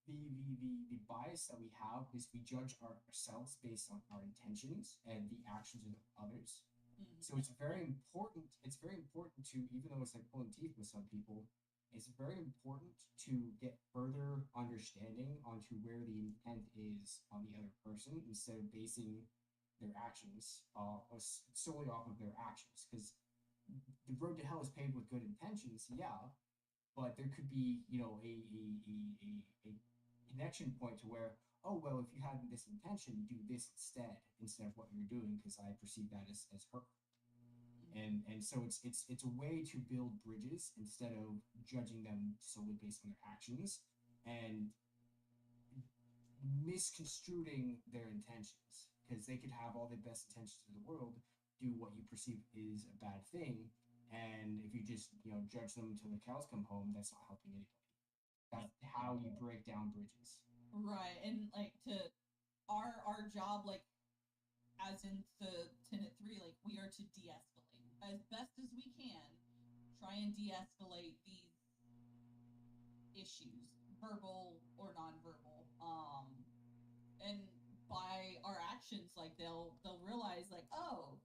the bias that we have is we judge ourselves based on our intentions and the actions of others. Mhm. So it's very important. It's very important to, even though it's like pulling teeth with some people, it's very important to get further understanding onto where the intent is on the other person instead of basing their actions solely off of their actions. Because the road to hell is paved with good intentions, yeah, but there could be, a connection point to where, oh well, if you had this intention, do this instead of what you're doing because I perceive that as hurt. And so it's a way to build bridges instead of judging them solely based on their actions and misconstruing their intentions because they could have all the best intentions in the world, do what you perceive is a bad thing, and if you just judge them until the cows come home, that's not helping anybody. That's how you break down bridges. Right. And like to our job, like as in the Tenet 3, like we are to de-escalate as best as we can, try and de-escalate these issues, verbal or non-verbal. And by our actions, like they'll realize like, oh,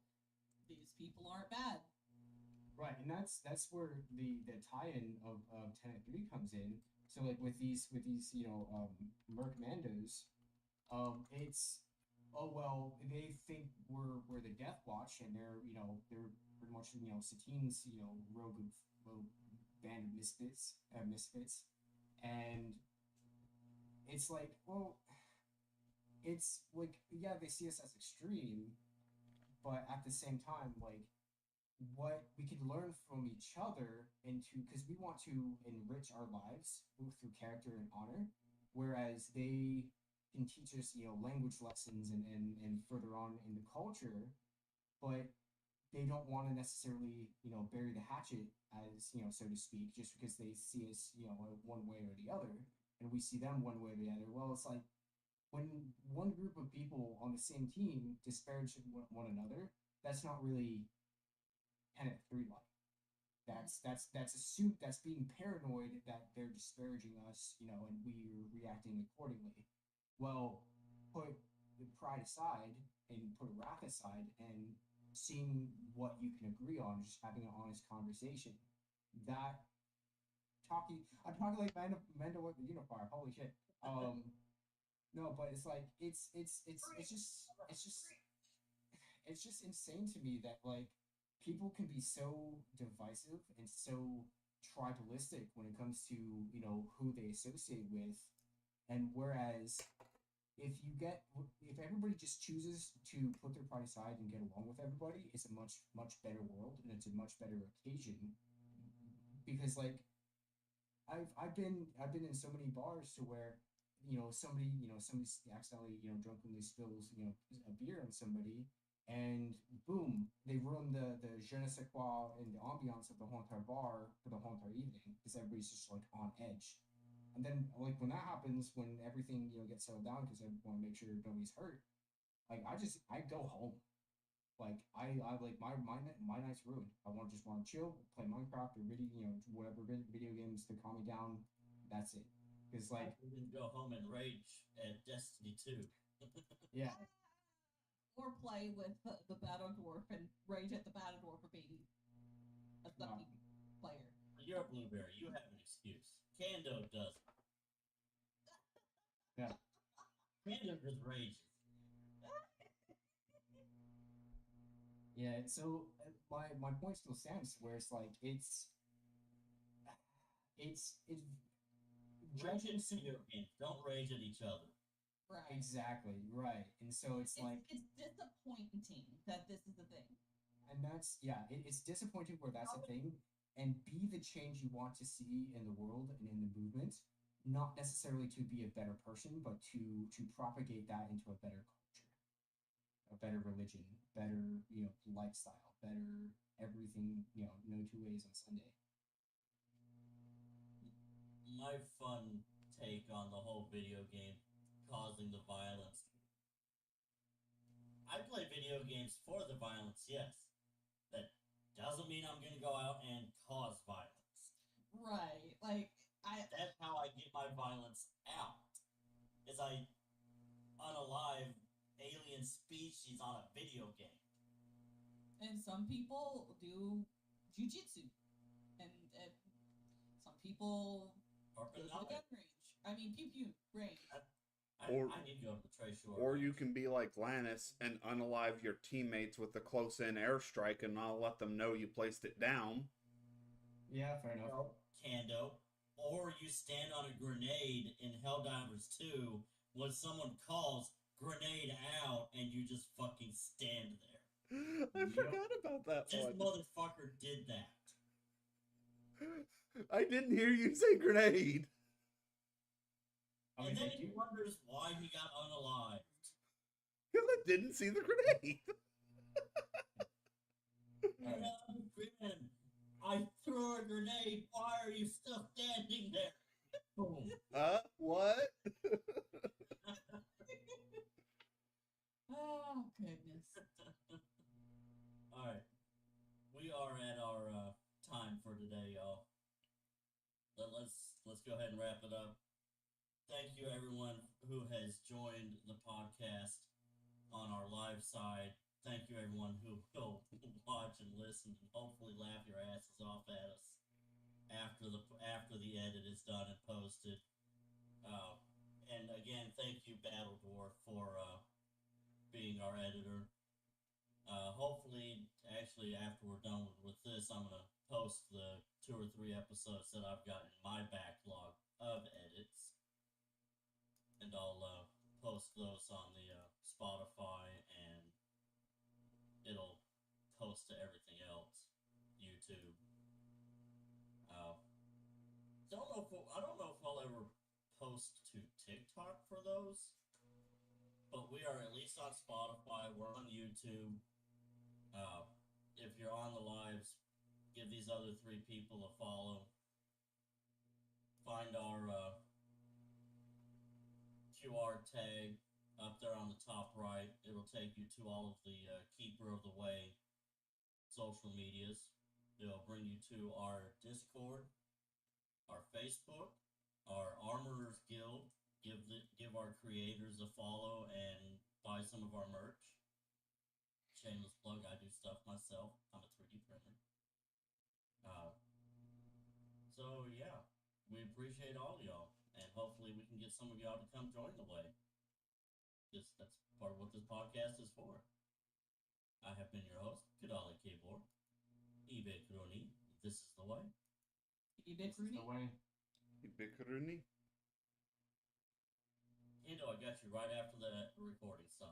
these people aren't bad. Right, and that's where the tie-in of Tenet 3 comes in. So like with these Merc Mandos, it's, oh well, they think we're the Death Watch, and they're pretty much Satine's rogue band of misfits, and it's like, well, it's like, yeah, they see us as extreme, but at the same time, like, what we could learn from each other into, because we want to enrich our lives both through character and honor, whereas they can teach us language lessons and further on in the culture, but they don't want to necessarily bury the hatchet, as so to speak, just because they see us one way or the other, and we see them one way or the other. Well, it's like when one group of people on the same team disparage one another, that's not really Tenet 3 like. That's assumed, that's being paranoid that they're disparaging us, and we're reacting accordingly. Well, put the pride aside and put wrath aside and seeing what you can agree on, just having an honest conversation. That I'm talking like Mando with the unifier. Holy shit. No, but it's like it's just insane to me that like people can be so divisive and so tribalistic when it comes to who they associate with, and whereas if everybody just chooses to put their pride aside and get along with everybody, it's a much better world, and it's a much better occasion. Because like I've been in so many bars to where somebody accidentally drunkenly spills a beer on somebody, and boom, they ruin the je ne sais quoi and the ambiance of the whole entire bar for the whole entire evening because everybody's just like on edge. And then like when that happens, when everything gets settled down because I want to make sure nobody's hurt, like I go home. Like I like my night's ruined. I just want to chill, play Minecraft or whatever video games to calm me down. That's it. Because like I can go home and rage at Destiny 2. yeah, Or play with the Battle Dwarf and rage at the Battle Dwarf for being a sucky player. You're a blueberry. You have an excuse. Kando doesn't. yeah. Kando just rages. Yeah, so my point still stands where it's like it's Rage judging at video games. Don't rage at each other. Right. exactly right, and so it's like, it's disappointing that this is a thing. and that's yeah, it's disappointing where that's a thing, and be the change you want to see in the world and in the movement, not necessarily to be a better person, but to propagate that into a better culture, a better religion, better lifestyle, better everything. No two ways on Sunday. My fun take on the whole video game causing the violence. I play video games for the violence, yes. That doesn't mean I'm gonna go out and cause violence. Right. Like That's how I get my violence out. Is I unalive alien species on a video game. and some people do jujitsu, and some people Or go to the gun range. I mean, pew pew range. I need to go to the Trey Shore. Or you range. can be like Lannis and unalive your teammates with a close-in airstrike and not let them know you placed it down. Yeah, fair enough. Kando. Or you stand on a grenade in Helldivers 2 when someone calls grenade out and you just fucking stand there. I forgot about that This one. motherfucker did that. I didn't hear you say grenade. I And mean, then they he do. wonders why he got unalived. Because I didn't see the grenade. All right. Grim, I threw a grenade. Why are you still standing there? Boom. What? Oh goodness. Alright. We are at our time for today, y'all. Let's go ahead and wrap it up. Thank you everyone who has joined the podcast on our live side. Thank you everyone who will watch and listen and hopefully laugh your asses off at us after the edit is done and posted. And again, thank you Battle Dwarf for being our editor. Hopefully, actually, after we're done with this, I'm gonna post the 2 or 3 episodes that I've got in my backlog of edits, and I'll post those on the Spotify, and it'll post to everything else, YouTube. I don't know if I'll ever post to TikTok for those, but we are at least on Spotify. We're on YouTube. If you're on the lives, give these other 3 people a follow. Find our QR tag up there on the top right. It'll take you to all of the Keeper of the Way social medias. It'll bring you to our Discord, our Facebook, our Armorers Guild. Give our creators a follow and buy some of our merch. Shameless plug, I do stuff myself. I'm a 3D printer. So yeah, we appreciate all y'all, and hopefully we can get some of y'all to come join the way. That's part of what this podcast is for. I have been your host, Kadali Keyboard. eBay Kroni. This is the way. This is the way. Ubiquity. Endo, I got you right after the recording stopped.